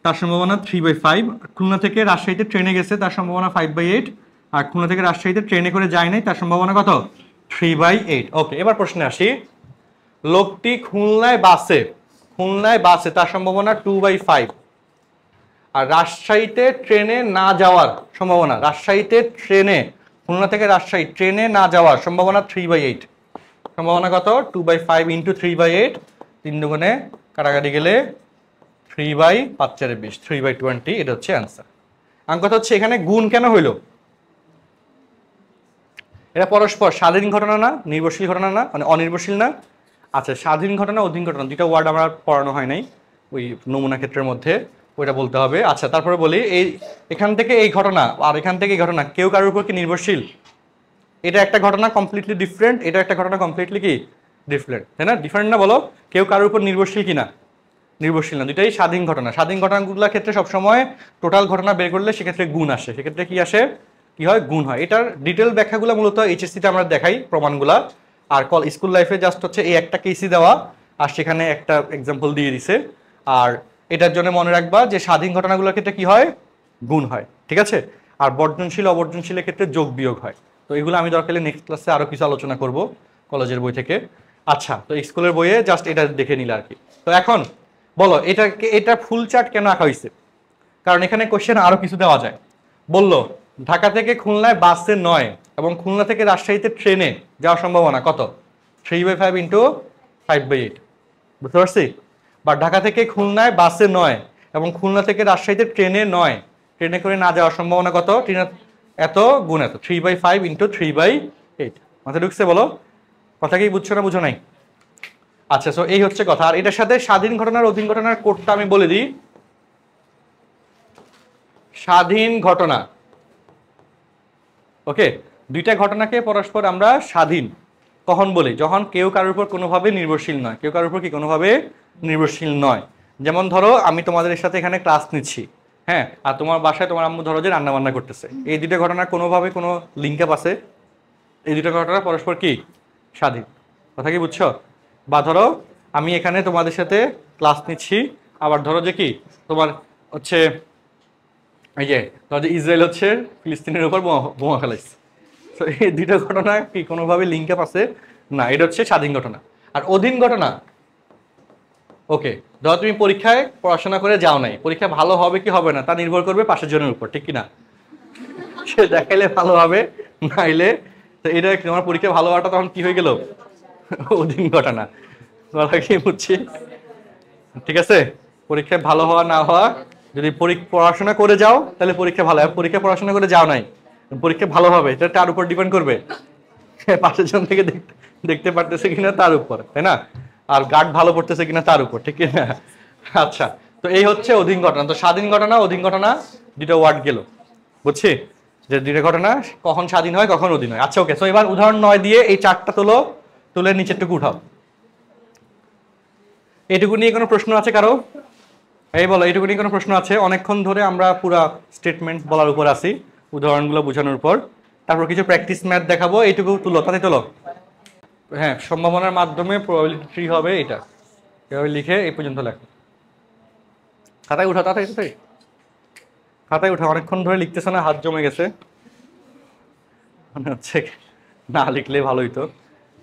তার সম্ভাবনা 3/5, খুলনা থেকে রাজশাহীতে ট্রেনে গেছে, তার সম্ভাবনা 5/8, আর খুলনা থেকে রাজশাহীতে ট্রেনে করে যায় নাই, তার সম্ভাবনা কত? 3/8। ওকে, এবার প্রশ্নে আসি। লোকটি খুলনায় বাসে, তার সম্ভাবনা 2/5, আর রাজশাহীতে ট্রেনে না যাওয়ার সম্ভাবনা, রাজশাহীতে ট্রেনে, খুলনা থেকে রাজশাহী ট্রেনে না যাওয়ার সম্ভাবনা 3/8, সম্ভাবনা কত? 2/5 × 3/8, 3 দুগুণে কাটাকাটি গেলে 3/5 × 3/20, এটা হচ্ছে অ্যান্সার। অঙ্কটা হচ্ছে এখানে গুণ কেন হইলো? এটা পরস্পর স্বাধীন ঘটনা না, নির্ভরশীল ঘটনা না, মানে অনির্ভরশীল না। আচ্ছা, স্বাধীন ঘটনা অধীন ঘটনা, দুইটা ওয়ার্ড আমার পড়ানো হয় নাই ওই নমুনা ক্ষেত্রের মধ্যে, ওইটা বলতে হবে। আচ্ছা, তারপরে বলি, এই এখান থেকে এই ঘটনা আর এখান থেকে এই ঘটনা কেউ কারোর উপর কি নির্ভরশীল? এটা একটা ঘটনা কমপ্লিটলি ডিফারেন্ট, এটা একটা ঘটনা কমপ্লিটলি কি ডিফারেন্ট, তাই না? ডিফারেন্ট না, বলো কেউ কারোর উপর নির্ভরশীল কিনা? নির্ভরশীল না, দুইটাই স্বাধীন ঘটনা। স্বাধীন ঘটনাগুলোর ক্ষেত্রে সবসময় টোটাল ঘটনা বের করলে সেক্ষেত্রে গুণ আসে, সেক্ষেত্রে কি আসে? কি হয়? গুণ হয়। এটার ডিটেল ব্যাখ্যাগুলো মূলত এইচএসসিতে আমরা দেখাই প্রমাণগুলা, আর স্কুল লাইফে জাস্ট হচ্ছে এই একটা কেসই দেওয়া আর সেখানে একটা এক্সাম্পল দিয়ে দিছে। আর এটার জন্য মনে রাখবা যে স্বাধীন ঘটনাগুলোর ক্ষেত্রে কি হয়? গুণ হয়, ঠিক আছে? আর বর্জনশীল অবর্জনশীলের ক্ষেত্রে যোগ বিয়োগ হয়। তো এগুলো আমি দরকার হলে নেক্সট ক্লাসে আরও কিছু আলোচনা করব কলেজের বই থেকে। আচ্ছা, তো স্কুলের বইয়ে জাস্ট এটা দেখে নিলে আর কি। তো এখন বলো, এটা ফুল চার্ট কেন আঁকা হয়েছে? কারণ এখানে কোশ্চেন আরও কিছু দেওয়া যায়। বললো ঢাকা থেকে খুলনায় বাসে নয় এবং খুলনা থেকে রাজশাহীতে ট্রেনে যাওয়ার সম্ভাবনা কত? 3/5 × 5/8, বুঝতে পারছি? বা ঢাকা থেকে খুলনায় বাসে নয় এবং খুলনা থেকে রাজশাহীতে ট্রেনে নয়, ট্রেনে করে না যাওয়ার সম্ভাবনা কত? এত গুণ এত, 3/5 × 3/8। মাথায় ঢুকছে? বলো, কথা কি বুঝছো না বুঝো নাই? আচ্ছা, সো এই হচ্ছে কথা। আর এটার সাথে স্বাধীন ঘটনার অধীন ঘটনার কোডটা আমি বলে দিই। স্বাধীন ঘটনা, ওকে, দুইটা ঘটনাকে পরস্পর আমরা স্বাধীন কখন বলি? যখন কেউ কারোর উপর কোনোভাবে নির্ভরশীল নয়, কেউ কারোর উপর কি কোনোভাবে নির্ভরশীল নয়। যেমন ধরো আমি তোমাদের সাথে এখানে ক্লাস নিচ্ছি, হ্যাঁ, আর তোমার বাসায় তোমার আম্মু ধরো যে রান্না বান্না করতেছে, এই দুইটা ঘটনা কোনোভাবে কোনো লিঙ্ক আপ আছে? এই দুটো ঘটনা পরস্পর কি স্বাধীন, কথা কি বুঝছো? বা ধরো আমি এখানে তোমাদের সাথে ক্লাস নিচ্ছি, আবার ধরো যে কি তোমার হচ্ছে এই যে ধরো যে ইসরায়েল হচ্ছে ফিলিস্তিনের উপর বোমা ফেলাইছে, তো এই দুটো ঘটনা কি কোনোভাবে লিঙ্ক আপ আছে? না, এটা হচ্ছে স্বাধীন ঘটনা। আর অধীন ঘটনা, ওকে, ধরো তুমি পরীক্ষায় পড়াশোনা করে যাও নাই, পরীক্ষা ভালো হবে কি হবে না তা নির্ভর করবে পাশের জনের উপর, ঠিক কিনা? সে দেখাইলে ভালো হবে, নাইলে তো এটা আমার পরীক্ষা ভালো হওয়াটা তখন কি হয়ে গেল, অধীন ঘটনা। কি বুঝছি, ঠিক আছে? পরীক্ষায় ভালো হওয়া না হওয়া, যদি পড়াশোনা করে যাও তাহলে পরীক্ষা ভালো, পরীক্ষা পড়াশোনা করে যাও নাই, পরীক্ষা ভালো হবে এটা তার উপর ডিপেন্ড করবে, পাশের জন থেকে দেখতে পারতেছে কিনা তার উপর, তাই না? আর গার্ড ভালো পড়তেছে কিনা তার উপর, ঠিক না? আচ্ছা, তো এই হচ্ছে অধীন ঘটনা। তো স্বাধীন ঘটনা, অধীন ঘটনা দুটো ওয়ার্ড গেল, বুঝছি যে দুটো ঘটনা কখন স্বাধীন হয় কখন অধীন হয়। আচ্ছা ওকে, তো এবার উদাহরণ 9 দিয়ে এই চারটা তুলে নিচেরটুকু উঠাও। এইটুকু নিয়ে কোনো প্রশ্ন আছে কারো? এই বলো, এইটুকু নিয়ে কোনো প্রশ্ন আছে? অনেকক্ষণ ধরে আমরা পুরা স্টেটমেন্ট বলার উপর আছি, উদাহরণগুলো বোঝানোর উপর, তারপর কিছু প্র্যাকটিস ম্যাথ দেখাবো। এইটুকু তুলো, তাতে তোলো। হ্যাঁ, সম্ভাবনার মাধ্যমে প্রবাবিলিটি ট্রি হবে এটা, এভাবে লিখে এই পর্যন্ত লেখো। খাতায় উঠা, তাড়াতাড়ি খাতায় উঠা, অনেকক্ষণ ধরে লিখতেছে না, হাত জমে গেছে মনে হচ্ছে, না লিখলে ভালো হইতো।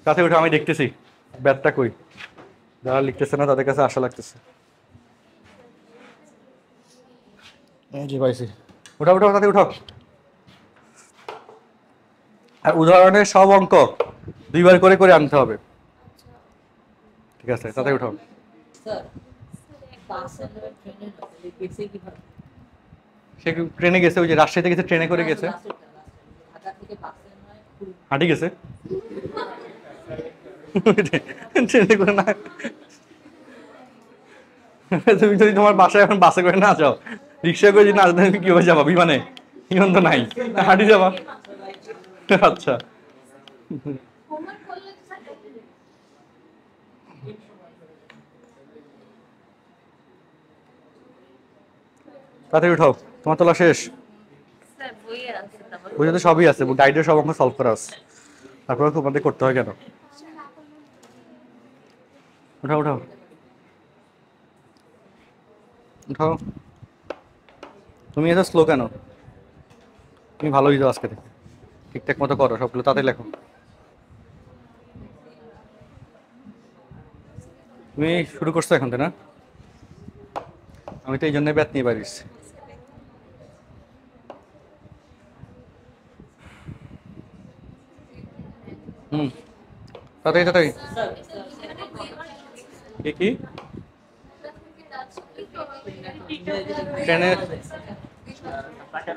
খাতায় উঠা, আমি দেখতেছি ব্যাথটা কই, যারা লিখতেছে না তাদের কাছে আশা লাগতেছে। জি পাইছি, উঠাও উঠাও, তাতে উঠাও। আর উদাহরণের সব অঙ্ক 2 বার করে করে আনতে হবে, ঠিক আছে? তাতে উঠাও। সে ট্রেনে গেছে, ওই যে রাজশাহীতে গেছে, ট্রেনে করে গেছে, হাঁটি গেছে ট্রেনে করে না। তুমি যদি তোমার বাসায় এখন বাসে করে না যাও, রিক্সা করে যদি না যাও, তুমি কিভাবে যাবা? বিমানে? বিমান তো নাই, হাঁটি যাবা। আচ্ছা, তাড়াতাড়ি উঠাও, তোমার তোলা শেষ? বইয়ে তো সবই আছে, গাইডের সব অঙ্ক সলভ করা আছে, তারপরে তোমাদের করতে হয় কেন? উঠাও উঠাও উঠাও। তুমি এত স্লো কেন? তুমি ভালোই যাও আজকে থেকে, ঠিকঠাক মতো করো সবগুলো, তাতে লেখো। তুমি শুরু করছো এখন, তাই না? আমি তো এই জন্য ব্যাথ নিয়ে পারিস। তাড়াতাড়ি তাড়াতাড়ি। কি ট্রেনের?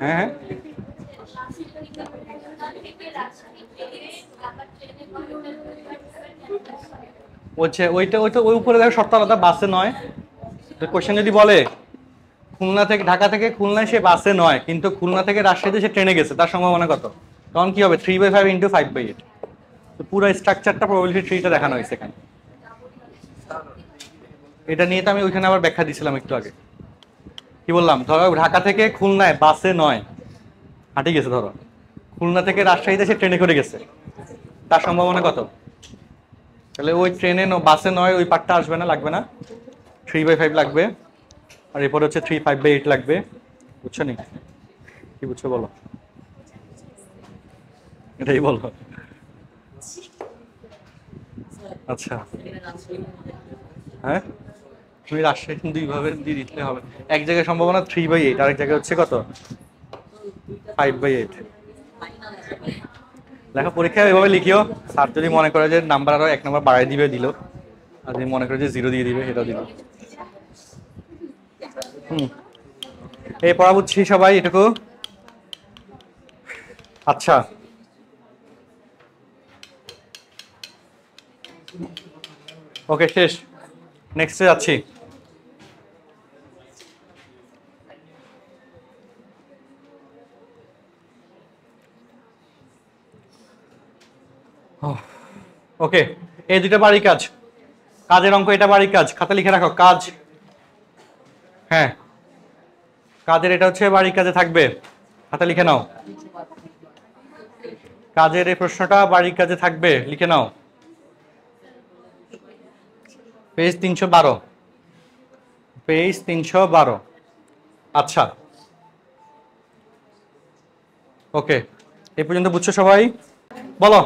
হ্যাঁ হ্যাঁ, বলছে ওইটা ওইটা ওই উপরে দেখো শর্ত আলাদা, বাসে নয়। কোশ্চেন যদি বলে খুলনা থেকে, ঢাকা থেকে খুলনায় সে বাসে নয়, কিন্তু খুলনা থেকে রাজশাহীতে সে ট্রেনে গেছে, তার সম্ভাবনা কত? তখন কি হবে? 3/5 ইন্টু 5/8। তো পুরো স্ট্রাকচারটা প্রবাবিলিটি ট্রিটা দেখানো হয়েছে এখানে। এটা নিয়ে তো আমি ওইখানে আবার ব্যাখ্যা দিয়েছিলাম একটু আগে। কি বললাম? ধরো ঢাকা থেকে খুলনায় বাসে নয়, হাঁটি গেছে। ধরো খুলনা থেকে রাজশাহীতে সে ট্রেনে করে গেছে, তার সম্ভাবনা কত? তাহলে ওই ট্রেনে বাসে নয়, ওই পার্টটা আসবে না, লাগবে না, 3/5 লাগবে। আর এরপরে হচ্ছে 3/5/8 লাগবে। বুঝছো নি? কি বুঝছো বলো, এটাই বলো। আচ্ছা হ্যাঁ, তুমি রাজশাহী 2 ভাবে দিয়ে দিতে হবে। এক জায়গায় সম্ভাবনা 3/8, আরেক জায়গায় হচ্ছে কত? 5/8। লেখা পরীক্ষায় এভাবে লিখিও। স্যার যদি মনে করে যে নাম্বার আরো 1 নাম্বার বাড়াই দিবে, দিল। আর যদি মনে করে যে 0 দিয়ে দিবে, সেটাও দিল। এই পড়া বুঝছি সবাই এটুকু? আচ্ছা, ওকে শেষ, নেক্সটে যাচ্ছি। ওকে, এই দুটো বাড়ি কাজ, কাজের অঙ্ক, এটা বাড়ি কাজ, খাতা লিখে রাখো। কাজ, হ্যাঁ কাজের এটা হচ্ছে বাড়ি কাজে থাকবে, খাতা লিখে নাও। কাজের এই প্রশ্নটা বাড়ির কাজে থাকবে, লিখে নাও। Page 312, page 312। আচ্ছা ওকে, এই পর্যন্ত বুঝছো সবাই? বলো,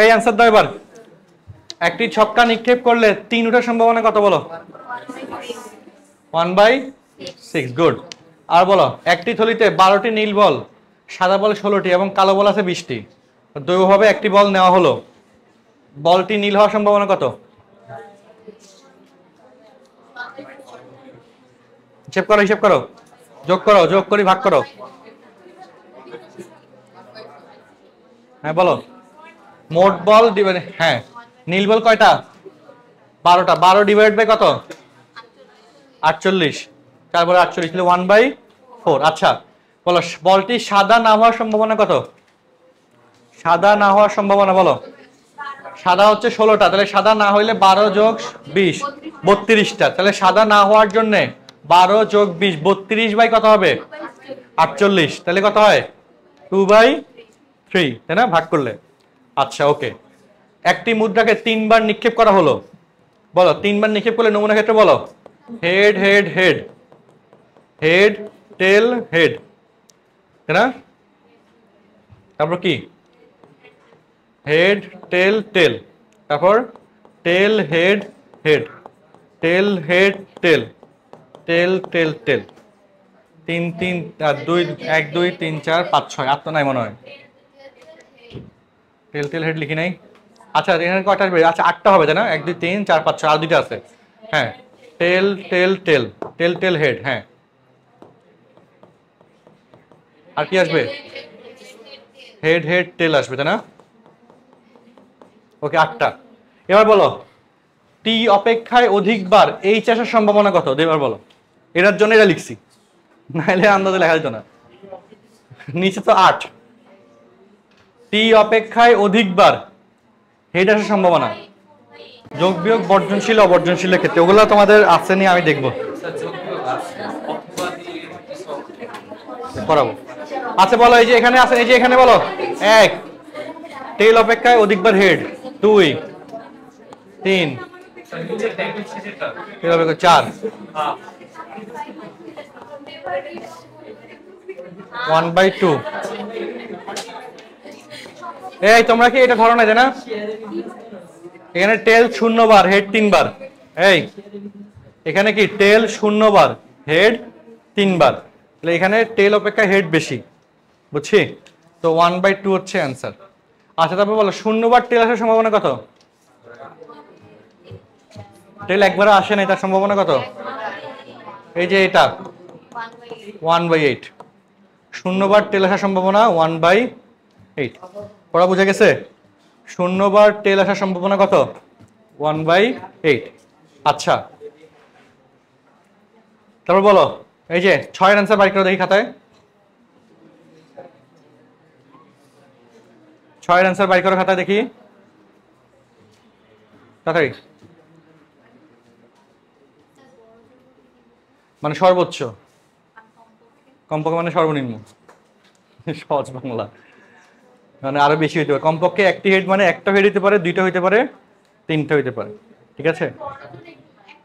এই অ্যান্সার দাও এবার। একটি ছক্কা নিক্ষেপ করলে 3 ওঠার সম্ভাবনা কত বলো? 1/6। গুড। আর বলো, একটি থলিতে 12টি নীল বল, সাদা বল 16টি এবং কালো বল আছে 20টি, দৈবভাবে একটি বল নেওয়া হলো, বলটি নীল হওয়ার সম্ভাবনা কত? হিসেব করো, হিসেব করো, যোগ করো, যোগ করি ভাগ করো। হ্যাঁ বলো। মোট বল হ্যাঁ নীল বল কয়টা? 12টা। 12 ডিভাইড বাই কত? 48। 4 × 48 তাহলে 1/4। আচ্ছা বলো, বলটি সাদা না হওয়ার সম্ভাবনা কত? সাদা না হওয়ার সম্ভাবনা বলো। সাদা হচ্ছে 16টা, তাহলে সাদা না হইলে 12 + 20 32টা। তাহলে সাদা না হওয়ার জন্য 12 + 20 32 বাই কত হবে? 48। তাহলে কত হয়? 2/3, তাই না, ভাগ করলে। আচ্ছা ওকে। একটি মুদ্রাকে 3 বার নিক্ষেপ করা হলো, বলো 3 বার নিক্ষেপ করলে নমুনা ক্ষেত্রে বলো। Head head head, head tail head, তাই না? তারপর কি? হেড টেল টেল, তারপর tail head head, tail head tail, tail tail tail. 3 3 2 1 2 3 4 5 6 8 তো নাই মনে হয়। টেল টেল হেড লিখি নাই। আচ্ছা এখানে কয়টা আসবে? আচ্ছা 8টা হবে, তাই না? 1 2 3 4 5 6 আর 2টা আছে। হ্যাঁ টেল টেল টেল, টেল টেল হেড। হ্যাঁ আর কি আসবে? হেড হেড টেল আসবে, তাই না? ওকে 8টা। এবার বলো টি অপেক্ষায় অধিকবার এইচ আসার সম্ভাবনা কত? এবার বলো। এটার জন্য এটা লিখছি, নাহলে আন্দাজে লেখা যেত না। নিচে তো 8। টি অপেক্ষায় অধিকবার হেড আসার সম্ভাবনা, যোগ বিয়োগ বর্জনশীল অবর্জনশীলের ক্ষেত্রে, ওগুলো তোমাদের আছে নি, আমি দেখবো করাবো। আচ্ছা বলো, এই যে এখানে আছে, এই যে এখানে বলো 1 টেল অপেক্ষায় অধিকবার হেড, 2 3 টেল অপেক্ষায় 4 1/2। এই তোমরা কি এটা ধরো না, তাই না? এখানে টেল 0 বার, হেড 3 বার। এই এখানে কি টেল 0 বার, হেড 3 বার, তাহলে এখানে টেল অপেক্ষা হেড বেশি, বুঝছি তো 1/2 হচ্ছে অ্যান্সার। আচ্ছা তারপর বলো 0 বার টেল আসার সম্ভাবনা কত? টেল একবার আসে নাই, তার সম্ভাবনা কত? এই যে এটা 1/8। 0 বার টেল আসার সম্ভাবনা 1/8। পড়া বুঝে গেছে? 0 বার টেল আসার সম্ভাবনা কত? 1/8। আচ্ছা তারপর বলো, এই যে 6 এর অ্যান্সার বাই করে দেখি খাতায়। 6 এর অ্যান্সার বাই করে খাতায় দেখি তাড়াতাড়ি। মানে সর্বোচ্চ, কমপক্ষে মানে সর্বনিম্ন, সহজ বাংলা। মানে আরো বেশি হইতে পারে, কমপক্ষে একটি হেড মানে একটা হেড হইতে পারে, 2টা হইতে পারে, 3টা হইতে পারে, ঠিক আছে?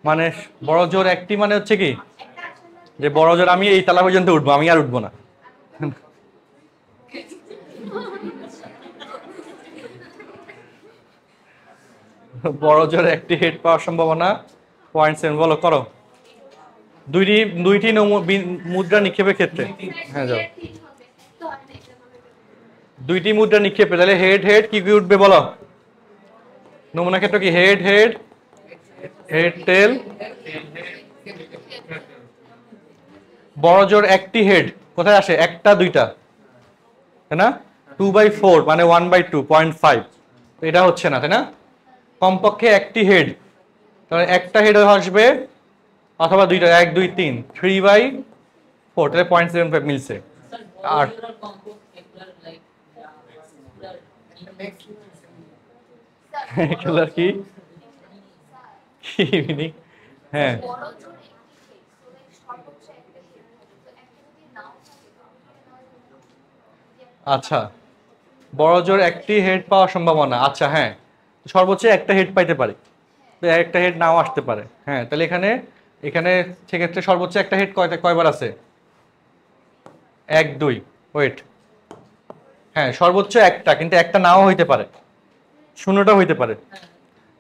মানে বড় জোর একটি মানে হচ্ছে কি, যে বড় জোর আমি এই তালা পর্যন্ত উঠবো, আমি আর উঠবো না। বড় জোর একটি হেড পাওয়ার সম্ভাবনা 0.7। বলো করো। দুইটি মুদ্রা নিক্ষেপের ক্ষেত্রে, হ্যাঁ যাও, 2টি মুদ্রা নিক্ষেপে, তাহলে হেড হেড কি কি উঠবে বলো? নমুনা ক্ষেত্র কি? হেড হেড, হেড টেল। বড় জোর একটি হেড কোথায় আসে? একটা 2টা, তাই না? 2/4 মানে 1/2 0.5, তো এটা হচ্ছে না, তাই না? কমপক্ষে একটি হেড, তাহলে একটা হেড আসবে অথবা 2টা, 1 2 3 3/4, তাহলে 0.75 মিলছে। আর কি কি হ্যাঁ আচ্ছা বড় জোর একটি হেড পাওয়ার সম্ভাবনা, আচ্ছা হ্যাঁ সর্বোচ্চ একটা হেড পাইতে পারে, তো একটা হেড নাও আসতে পারে। হ্যাঁ তাহলে এখানে এখানে সেক্ষেত্রে সর্বোচ্চ একটা হেড কয়বার আছে? 1 2 ওয়েট, হ্যাঁ সর্বোচ্চ একটা, কিন্তু একটা নাও হইতে পারে, 0টা হইতে পারে।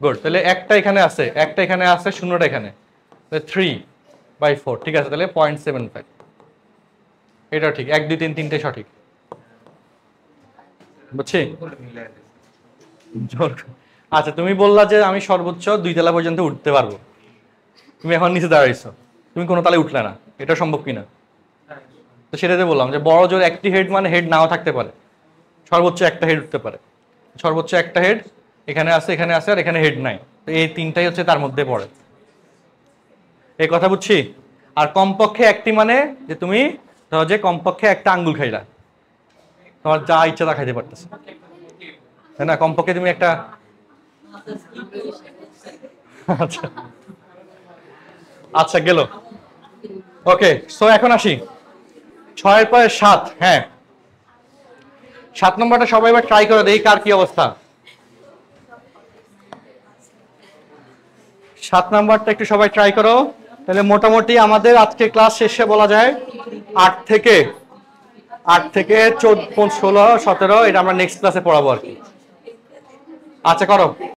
গুড, তাহলে একটা এখানে আছে, একটা এখানে আছে, 0টা এখানে, 3/4, ঠিক আছে, তাহলে 0.75। এটা ঠিক, 1 2 3 3টে সঠিক। বুঝছি? আচ্ছা, তুমি বললা যে আমি সর্বোচ্চ 2 তলা পর্যন্ত উঠতে পারবো, তুমি এখন নিচে দাঁড়াইছো, তুমি কোনো তালে উঠলে না, এটা সম্ভব কিনা? তো সেটাতে বললাম যে বড় জোর একটি হেড মানে হেড নাও থাকতে পারে, সর্বোচ্চ একটা হেড উঠতে পারে, সর্বোচ্চ একটা হেড এখানে আছে, এখানে আছে, আর এখানে হেড নাই, তো এই তিনটাই হচ্ছে তার মধ্যে পড়ে। এই কথা বুঝছি? আর কমপক্ষে একটি মানে যে তুমি ধরো যে কমপক্ষে একটা আঙ্গুল খাইলা, তোমার যা ইচ্ছা তা খাইতে পারতেছে, তাই না? কমপক্ষে তুমি একটা আচ্ছা আচ্ছা গেল। ওকে, সো এখন আসি 6 পরে 7। হ্যাঁ, 7 নম্বরটা সবাই এবার ট্রাই করে দেখি কার কি অবস্থা। 7 নম্বরটা একটু সবাই ট্রাই করো। তাহলে মোটামুটি আমাদের আজকে ক্লাস শেষে বলা যায় 8 থেকে 14, 16, 17 এটা আমরা নেক্সট ক্লাসে পড়াবো আর কি। আচ্ছা করো।